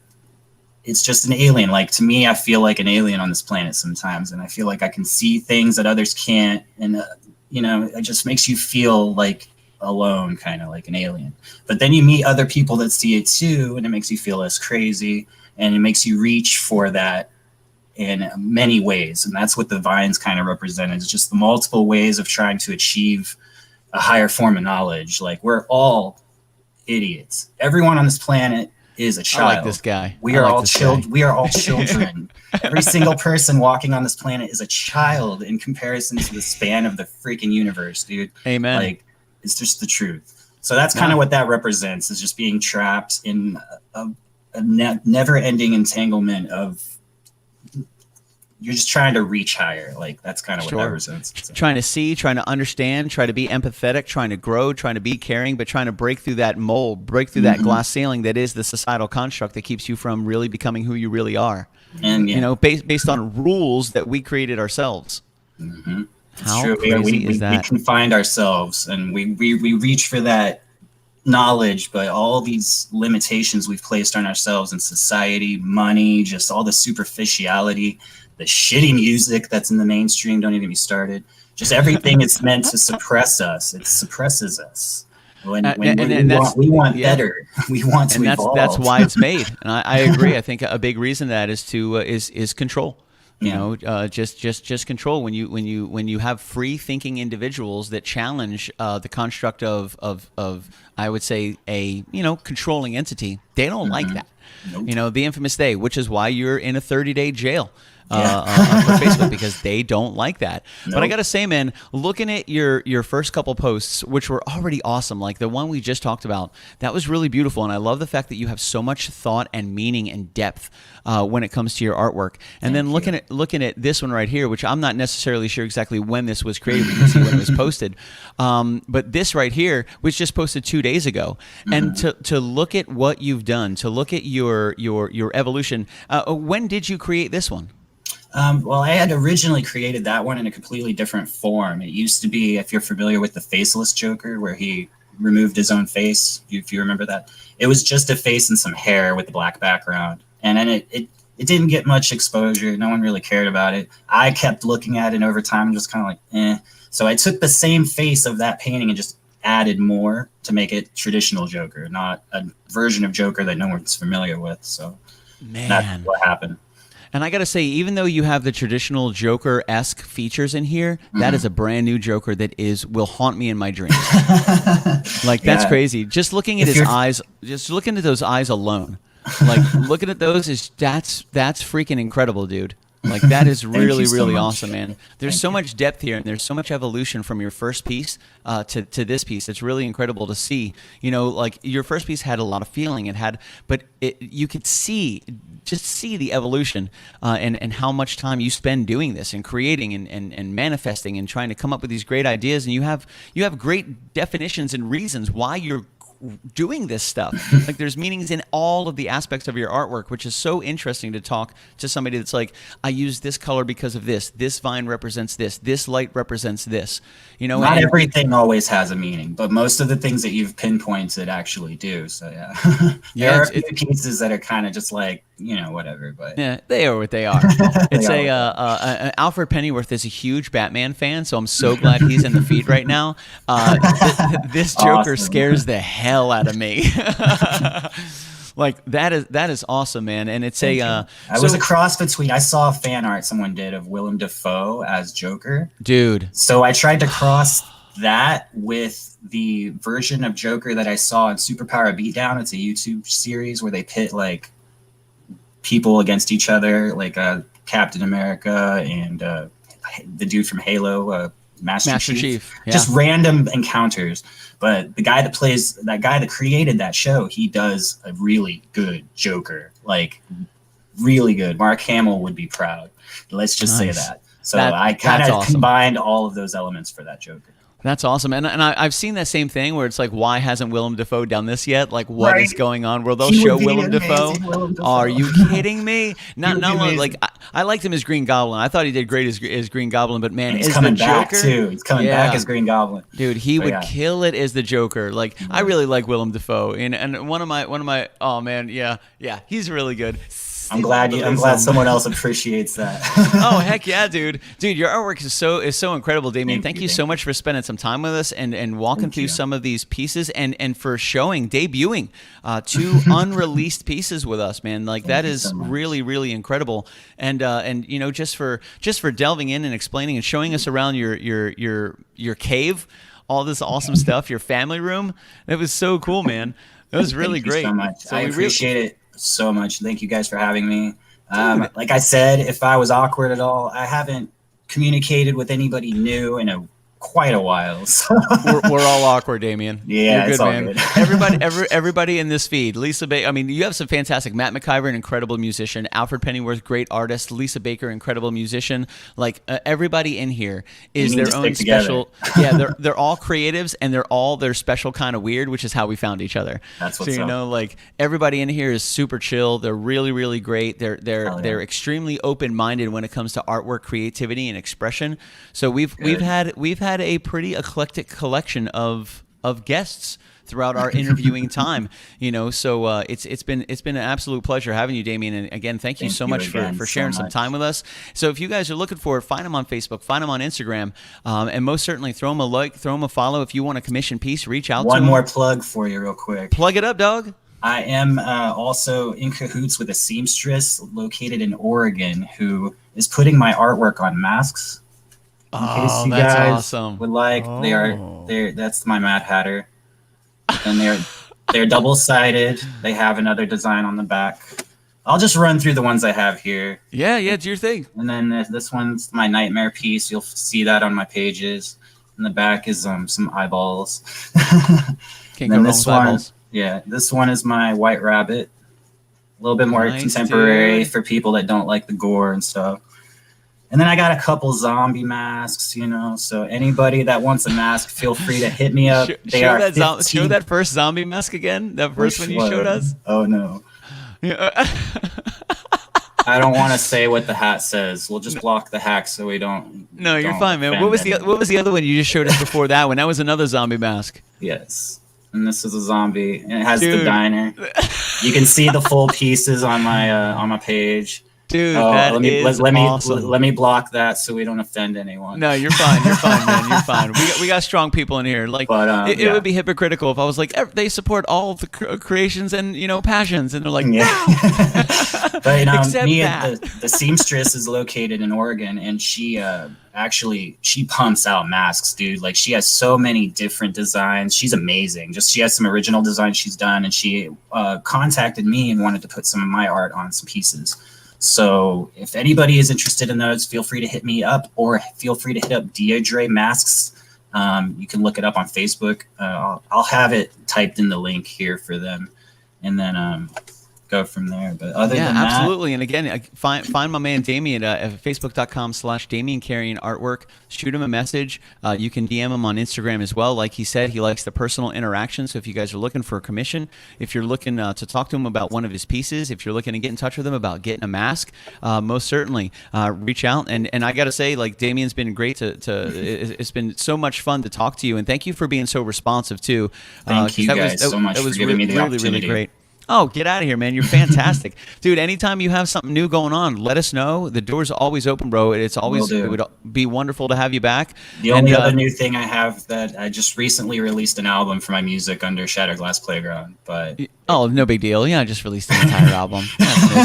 it's just an alien. Like, to me, I feel like an alien on this planet sometimes. And I feel like I can see things that others can't. And, it just makes you feel like alone, kind of like an alien. But then you meet other people that see it too, and it makes you feel less crazy, and it makes you reach for that in many ways. And that's what the vines kind of represent, is just the multiple ways of trying to achieve a higher form of knowledge. Like, we're all idiots. Everyone on this planet is a child. I like this guy. We are all children. Every single person walking on this planet is a child in comparison to the span of the freaking universe, dude. Amen. Like, it's just the truth. So that's kind of what that represents, is just being trapped in a never-ending entanglement of, you're just trying to reach higher. Like, that's kind of what that represents. So. Trying to see, trying to understand, trying to be empathetic, trying to grow, trying to be caring, but trying to break through that mold, break through that glass ceiling that is the societal construct that keeps you from really becoming who you really are. And based on rules that we created ourselves. Mm-hmm. How true. crazy is that? We can find ourselves, and we reach for that knowledge, but all these limitations we've placed on ourselves in society, money, just all the superficiality, the shitty music that's in the mainstream, don't even get me started. Just everything is meant to suppress us. It suppresses us. We want better. We want to evolve. That's why it's made. And I agree. I think a big reason that is to is control. Just control. When you have free thinking individuals that challenge the construct of I would say a controlling entity, they don't like that. Nope. The infamous day, which is why you're in a 30-day jail. For Facebook, because they don't like that. Nope. But I gotta say, man, looking at your first couple posts, which were already awesome, like the one we just talked about, that was really beautiful, and I love the fact that you have so much thought and meaning and depth when it comes to your artwork. And then looking at this one right here, which I'm not necessarily sure exactly when this was created. We can see when it was posted, but this right here was just posted 2 days ago. And to look at what you've done, to look at your evolution. When did you create this one? Well, I had originally created that one in a completely different form. It used to be, if you're familiar with the faceless Joker, where he removed his own face, if you remember that, it was just a face and some hair with a black background. And then it didn't get much exposure. No one really cared about it. I kept looking at it over time and just kind of like, eh. So I took the same face of that painting and just added more to make it traditional Joker, not a version of Joker that no one's familiar with. So that's what happened. And I got to say, even though you have the traditional Joker-esque features in here, that is a brand new Joker that will haunt me in my dreams. Like, that's crazy. Just looking at his eyes, just looking at those eyes alone, like looking at those that's freaking incredible, dude. Like, that is really, really awesome, man. There's so much depth here, and there's so much evolution from your first piece to this piece. It's really incredible to see. Like, your first piece had a lot of feeling. But you could see the evolution and how much time you spend doing this and creating and manifesting and trying to come up with these great ideas. And you have great definitions and reasons why you're doing this stuff. Like there's meanings in all of the aspects of your artwork, which is so interesting to talk to somebody that's like, I use this color because of this. This vine represents this. This light represents this. You know, not everything always has a meaning, but most of the things that you've pinpointed actually do. So yeah, there are a few pieces that are kind of just like, you know, whatever. But yeah, they are what they are. It's Alfred Pennyworth is a huge Batman fan, so I'm so glad he's in the feed right now. This Joker scares the hell out of me. Like that is awesome, man. And it's I was a cross between, I saw a fan art someone did of Willem Dafoe as Joker. Dude. So I tried to cross that with the version of Joker that I saw in Superpower Beatdown. It's a YouTube series where they pit like people against each other, like Captain America and the dude from Halo, Master Chief. Yeah. Just random encounters. But the guy that created that show, he does a really good Joker, like really good. Mark Hamill would be proud. Let's just say that. So I kind of combined all of those elements for that Joker. That's awesome. And I've seen that same thing where it's like, why hasn't Willem Dafoe done this yet? Like, what is going on? Where they'll show Willem Dafoe? Are you kidding me? Not like I liked him as Green Goblin. I thought he did great as Green Goblin, but man, he's as coming the back Joker, too. He's coming back as Green Goblin. Dude, he would kill it as the Joker. Like, I really like Willem Dafoe. And one of my oh man, yeah, he's really good. I'm glad someone else appreciates that. Oh heck yeah, dude! Your artwork is so incredible, Damien. Thank you so much for spending some time with us and walking through some of these pieces and for debuting 2 unreleased pieces with us, man. Like that is really, really incredible. And you know, just for delving in and explaining and showing us around your cave, all this awesome stuff, your family room. It was so cool, man. It was really great. Thank you so much. I appreciate it so much. Thank you guys for having me. Like I said, if I was awkward at all, I haven't communicated with anybody new in quite a while. So. we're all awkward, Damien. Yeah, you're good, all man. Good. everybody in this feed. Lisa Baker. I mean, you have some fantastic. Matt McIver, an incredible musician. Alfred Pennyworth, great artist. Lisa Baker, incredible musician. Like everybody in here is their own special. Yeah, they're all creatives and they're all their special kind of weird, which is how we found each other. That's what's so you up. know, like everybody in here is super chill. They're really, really great. They're extremely open minded when it comes to artwork, creativity, and expression. So we've had a pretty eclectic collection of guests throughout our interviewing time, you know. So it's been an absolute pleasure having you, Damien. And again, thank you so much for sharing some time with us. So if you guys are looking for it, find them on Facebook, find them on Instagram, and most certainly throw them a like, throw them a follow. If you want a commission piece, reach out to them. One more plug for you real quick. Plug it up, dog. I am also in cahoots with a seamstress located in Oregon who is putting my artwork on masks. In case you that's guys awesome. would like, that's my Mad Hatter, and they're double-sided. They have another design on the back. I'll just run through the ones I have here. Yeah, do your thing. And then this one's my nightmare piece. You'll see that on my pages. In the back is some eyeballs. Can't go wrong with eyeballs. Yeah, this one is my White Rabbit. A little bit more contemporary for people that don't like the gore and stuff. And then I got a couple zombie masks, you know. So anybody that wants a mask, feel free to hit me up. Show that first zombie mask again. That first one you showed us. Oh no. I don't want to say what the hat says. We'll just block the hack so we don't. No, you're fine, man. What was the other one you just showed us before that one? That was another zombie mask. Yes. And this is a zombie, and it has the diner. You can see the full pieces on my page. Dude, let me block that so we don't offend anyone. No, you're fine. You're fine, man. You're fine. We got strong people in here. Like, it would be hypocritical if I was like, they support all of the creations and passions, and they're like, no. But the seamstress is located in Oregon, and she pumps out masks, dude. Like, she has so many different designs. She's amazing. She has some original designs she's done, and she contacted me and wanted to put some of my art on some pieces. So if anybody is interested in those, feel free to hit me up, or feel free to hit up Deirdre Masks. You can look it up on Facebook. I'll have it typed in the link here for them. And then go from there. But other Yeah, than that, absolutely. And again, find my man Damien at facebook.com/Damien Carrion Artwork. Shoot him a message. You can DM him on Instagram as well. Like he said, he likes the personal interaction. So if you guys are looking for a commission, if you're looking to talk to him about one of his pieces, if you're looking to get in touch with him about getting a mask, most certainly reach out. And I got to say, like, Damien's been great it's been so much fun to talk to you. And thank you for being so responsive too. Thank you guys so much for giving me the opportunity. Really great. Oh, get out of here, man. You're fantastic. Dude, anytime you have something new going on, let us know. The door's always open, bro. It would be wonderful to have you back. The only other new thing I have, that I just recently released an album for my music under Shattered Glass Playground, but oh, no big deal. Yeah, I just released an entire album.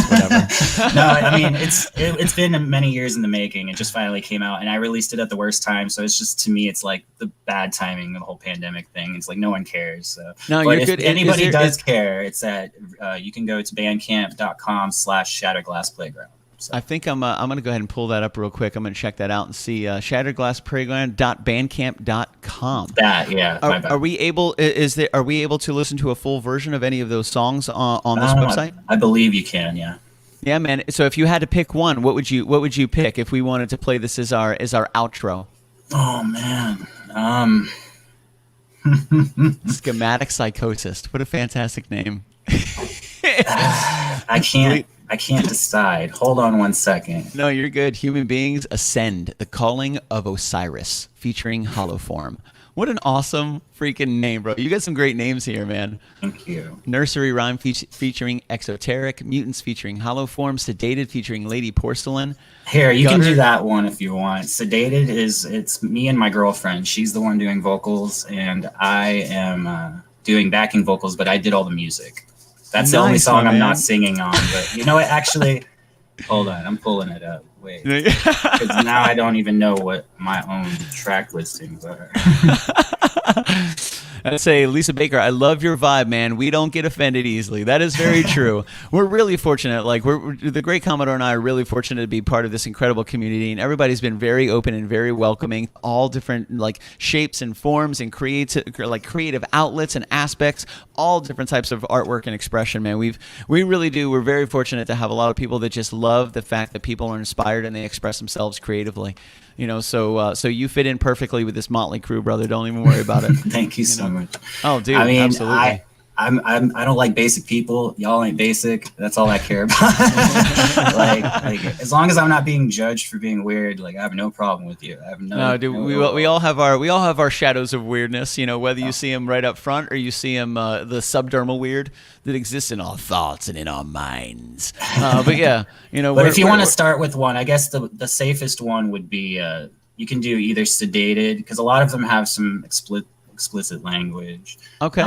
Whatever. No, I mean, it's been many years in the making. It just finally came out, and I released it at the worst time. So it's just, to me, it's like the bad timing of the whole pandemic thing. It's like no one cares. So. No, but you're if good. anybody does care, it's at you can go to bandcamp.com/shatterglassplayground. So. I think I'm going to go ahead and pull that up real quick. I'm going to check that out and see shatterglassplayground.bandcamp.com. Are we able to listen to a full version of any of those songs on this website? I believe you can, yeah. Yeah, man. So if you had to pick one, what would you pick if we wanted to play this as our outro? Oh man. Schematic Psychosis. What a fantastic name. I can't decide. Hold on one second. No, you're good. Human Beings Ascend, The Calling of Osiris, featuring Hollow Form. What an awesome freaking name, bro. You got some great names here, man. Thank you. Nursery Rhyme featuring Exoteric, Mutants featuring Hollow Form, Sedated featuring Lady Porcelain. Here, you can do that one if you want. Sedated it's me and my girlfriend. She's the one doing vocals, and I am doing backing vocals, but I did all the music. That's the only song I'm not singing on. But you know what? Actually, hold on. I'm pulling it up. Wait. Because now I don't even know what my own track listings are. I'd say, Lisa Baker, I love your vibe, man. We don't get offended easily. That is very true. We're really fortunate. Like, we're the Great Commodore and I are really fortunate to be part of this incredible community, and everybody's been very open and very welcoming. All different like shapes and forms and creative outlets and aspects. All different types of artwork and expression, man. We really do. We're very fortunate to have a lot of people that just love the fact that people are inspired and they express themselves creatively. You know, so you fit in perfectly with this motley crew, brother. Don't even worry about it. Thank you so much. Oh, dude, I mean, absolutely. I don't like basic people. Y'all ain't basic. That's all I care about. like as long as I'm not being judged for being weird, like I have no problem with you. I have no. Dude, we all have our shadows of weirdness. You know, whether you see them right up front or you see them the subdermal weird that exists in our thoughts and in our minds. But yeah, you know. But if you want to start with one, I guess the safest one would be you can do either Sedated, because a lot of them have some explicit language. Okay.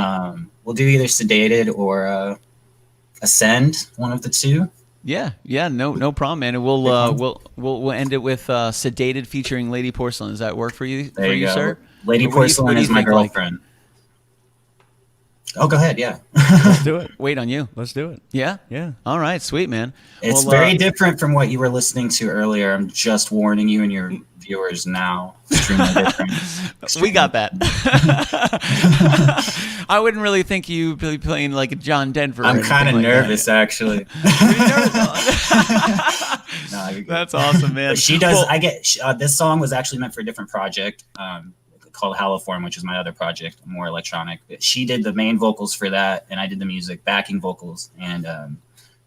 We'll do either Sedated or Ascend, one of the two. Yeah, no problem, man. And we'll end it with Sedated featuring Lady Porcelain. Does that work for you? There you go. Sir? Lady Porcelain is my girlfriend. Oh, go ahead. Yeah. Let's do it. Wait on you. Let's do it. Yeah? Yeah. All right. Sweet, man. It's very different from what you were listening to earlier. I'm just warning you and your viewers now. Extremely different. We got that. I wouldn't really think you be playing like a John Denver. I'm kind of nervous, actually. No, that's awesome, man. But she does. This song was actually meant for a different project. Called Haloform, which is my other project, more electronic. But she did the main vocals for that, and I did the music, backing vocals. And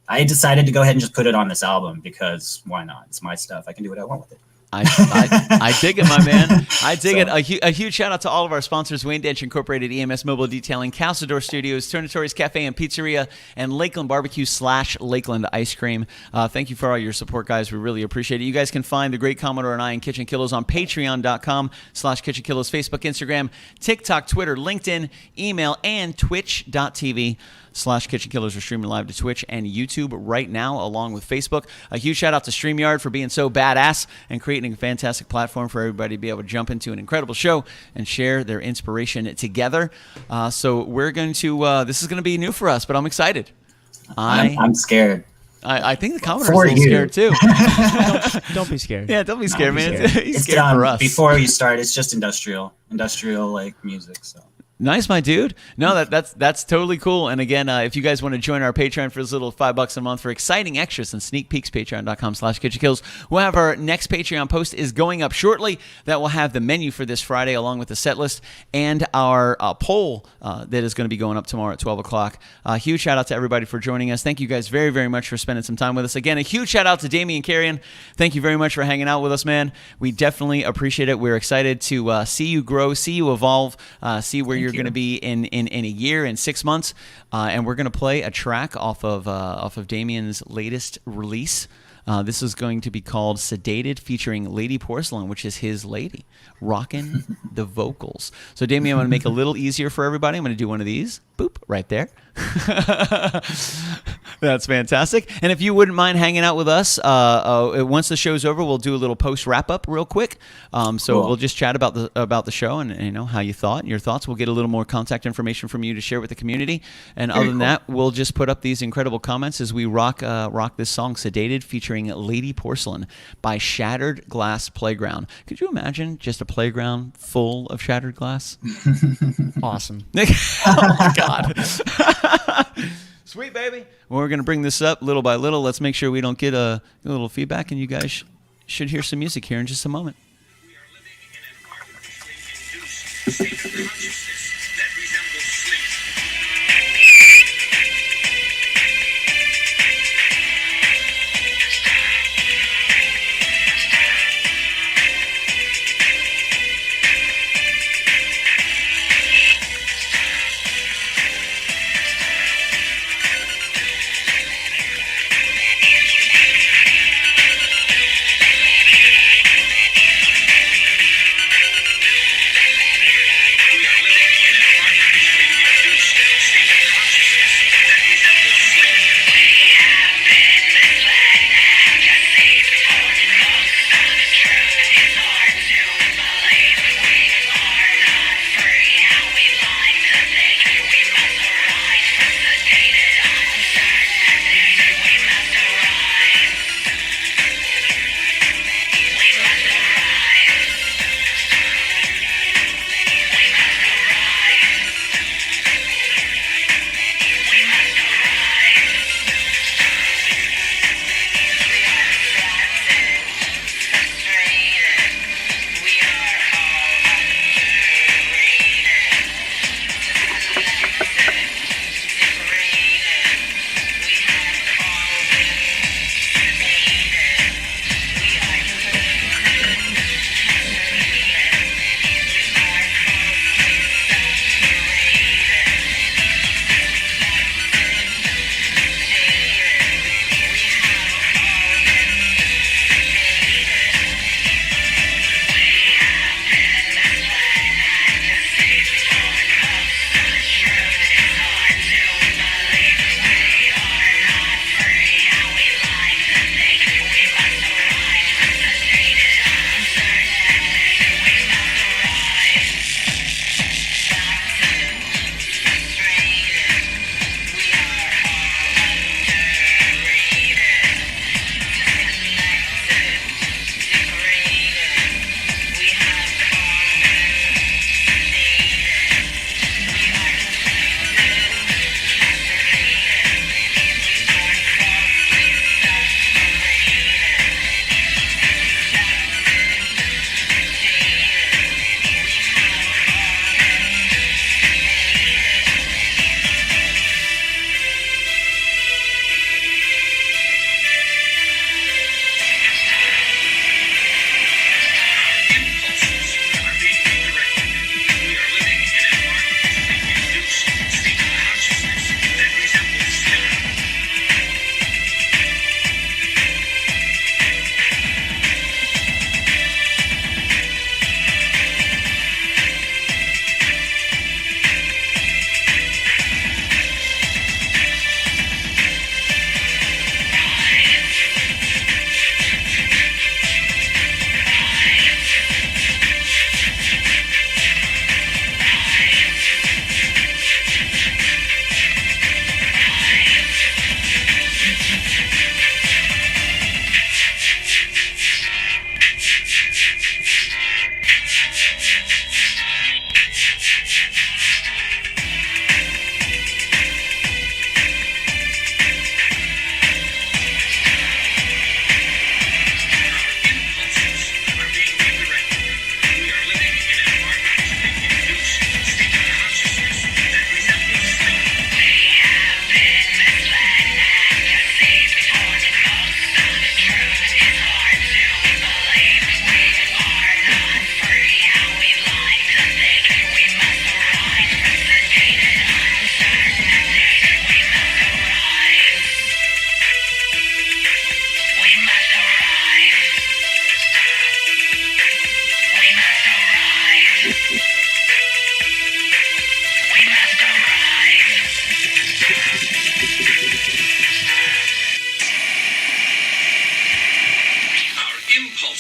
I decided to go ahead and just put it on this album because why not? It's my stuff. I can do what I want with it. I dig it, my man. I dig it. A huge shout out to all of our sponsors: Wayne Dench Incorporated, EMS Mobile Detailing, Calcidor Studios, Tornatori's Cafe and Pizzeria, and Lakeland Barbecue / Lakeland Ice Cream. Thank you for all your support, guys. We really appreciate it. You guys can find the Great Commodore and I and KitchenKillaz on Patreon.com / KitchenKillaz, Facebook, Instagram, TikTok, Twitter, LinkedIn, email, and Twitch.tv / KitchenKillaz. We're streaming live to Twitch and YouTube right now, along with Facebook. A huge shout out to StreamYard for being so badass and creating a fantastic platform for everybody to be able to jump into an incredible show and share their inspiration together. So we're going to, this is going to be new for us, but I'm excited. I'm scared. I think the Commodore's a little scared too. Don't be scared. Yeah, don't be scared, man. He's scared for us. Before you start, it's just industrial like music. So Nice, my dude. No, that's totally cool. And again, if you guys want to join our Patreon for this little $5 a month for exciting extras and sneak peeks, patreon.com/KitchenKillaz. We'll have our next Patreon post is going up shortly. That will have the menu for this Friday along with the set list and our poll that is going to be going up tomorrow at 12 o'clock. Huge shout out to everybody for joining us. Thank you guys very, very much for spending some time with us. Again, a huge shout out to Damien and Carrion. Thank you very much for hanging out with us, man. We definitely appreciate it. We're excited to see you grow, see you evolve, see where you're going to be in a year, in 6 months, and we're going to play a track off of Damien's latest release. This is going to be called Sedated, featuring Lady Porcelain, which is his lady, rocking the vocals. So, Damien, I'm going to make it a little easier for everybody. I'm going to do one of these. Boop, right there. That's fantastic. And if you wouldn't mind hanging out with us, once the show's over, we'll do a little post wrap-up real quick. So cool. We'll just chat about the show and how you thought and your thoughts. We'll get a little more contact information from you to share with the community. And other than that, we'll just put up these incredible comments as we rock this song, Sedated, featuring Lady Porcelain by Shattered Glass Playground. Could you imagine just a playground full of shattered glass? Awesome. Oh, my God. Sweet, baby. Well, we're going to bring this up little by little. Let's make sure we don't get a little feedback, and you guys should hear some music here in just a moment. We are living in an artificially induced state of consciousness that resembles sleep. We are living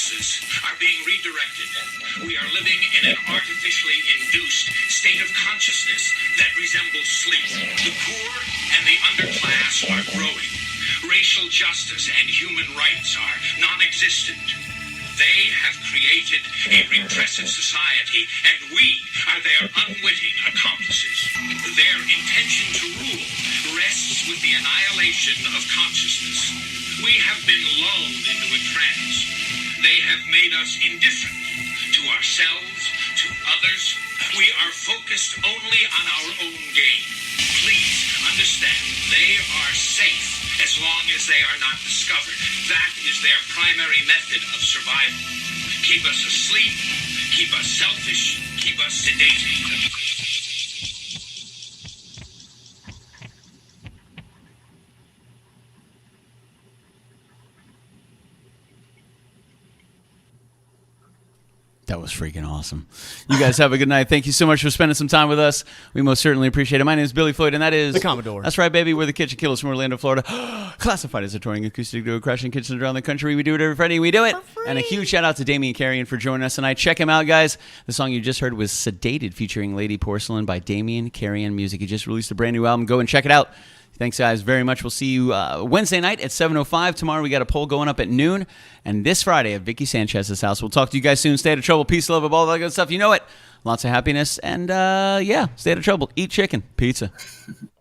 impulses are being redirected. We are living in an artificially induced state of consciousness that resembles sleep. The poor and the underclass are growing. Racial justice and human rights are non-existent. They have created a repressive society, and we are their unwitting accomplices. Their intention to rule rests with the annihilation of consciousness. We have been lulled into a trance. They have made us indifferent to ourselves, to others. We are focused only on our own gain. Please understand, they are safe as long as they are not discovered. That is their primary method of survival. Keep us asleep, keep us selfish, keep us sedated. That was freaking awesome. You guys have a good night. Thank you so much for spending some time with us. We most certainly appreciate it. My name is Billy Floyd, and that is... The Commodore. That's right, baby. We're the Kitchen Killaz from Orlando, Florida. Classified as a touring acoustic duo crashing kitchens around the country. We do it every Friday. We do it. And a huge shout out to Damien Carrion for joining us tonight. Check him out, guys. The song you just heard was Sedated, featuring Lady Porcelain by Damien Carrion Music. He just released a brand new album. Go and check it out. Thanks, guys, very much. We'll see you Wednesday night at 7:05. Tomorrow we got a poll going up at noon. And this Friday at Vicky Sanchez's house. We'll talk to you guys soon. Stay out of trouble. Peace, love, all that good stuff. You know it. Lots of happiness. And, yeah, stay out of trouble. Eat chicken. Pizza.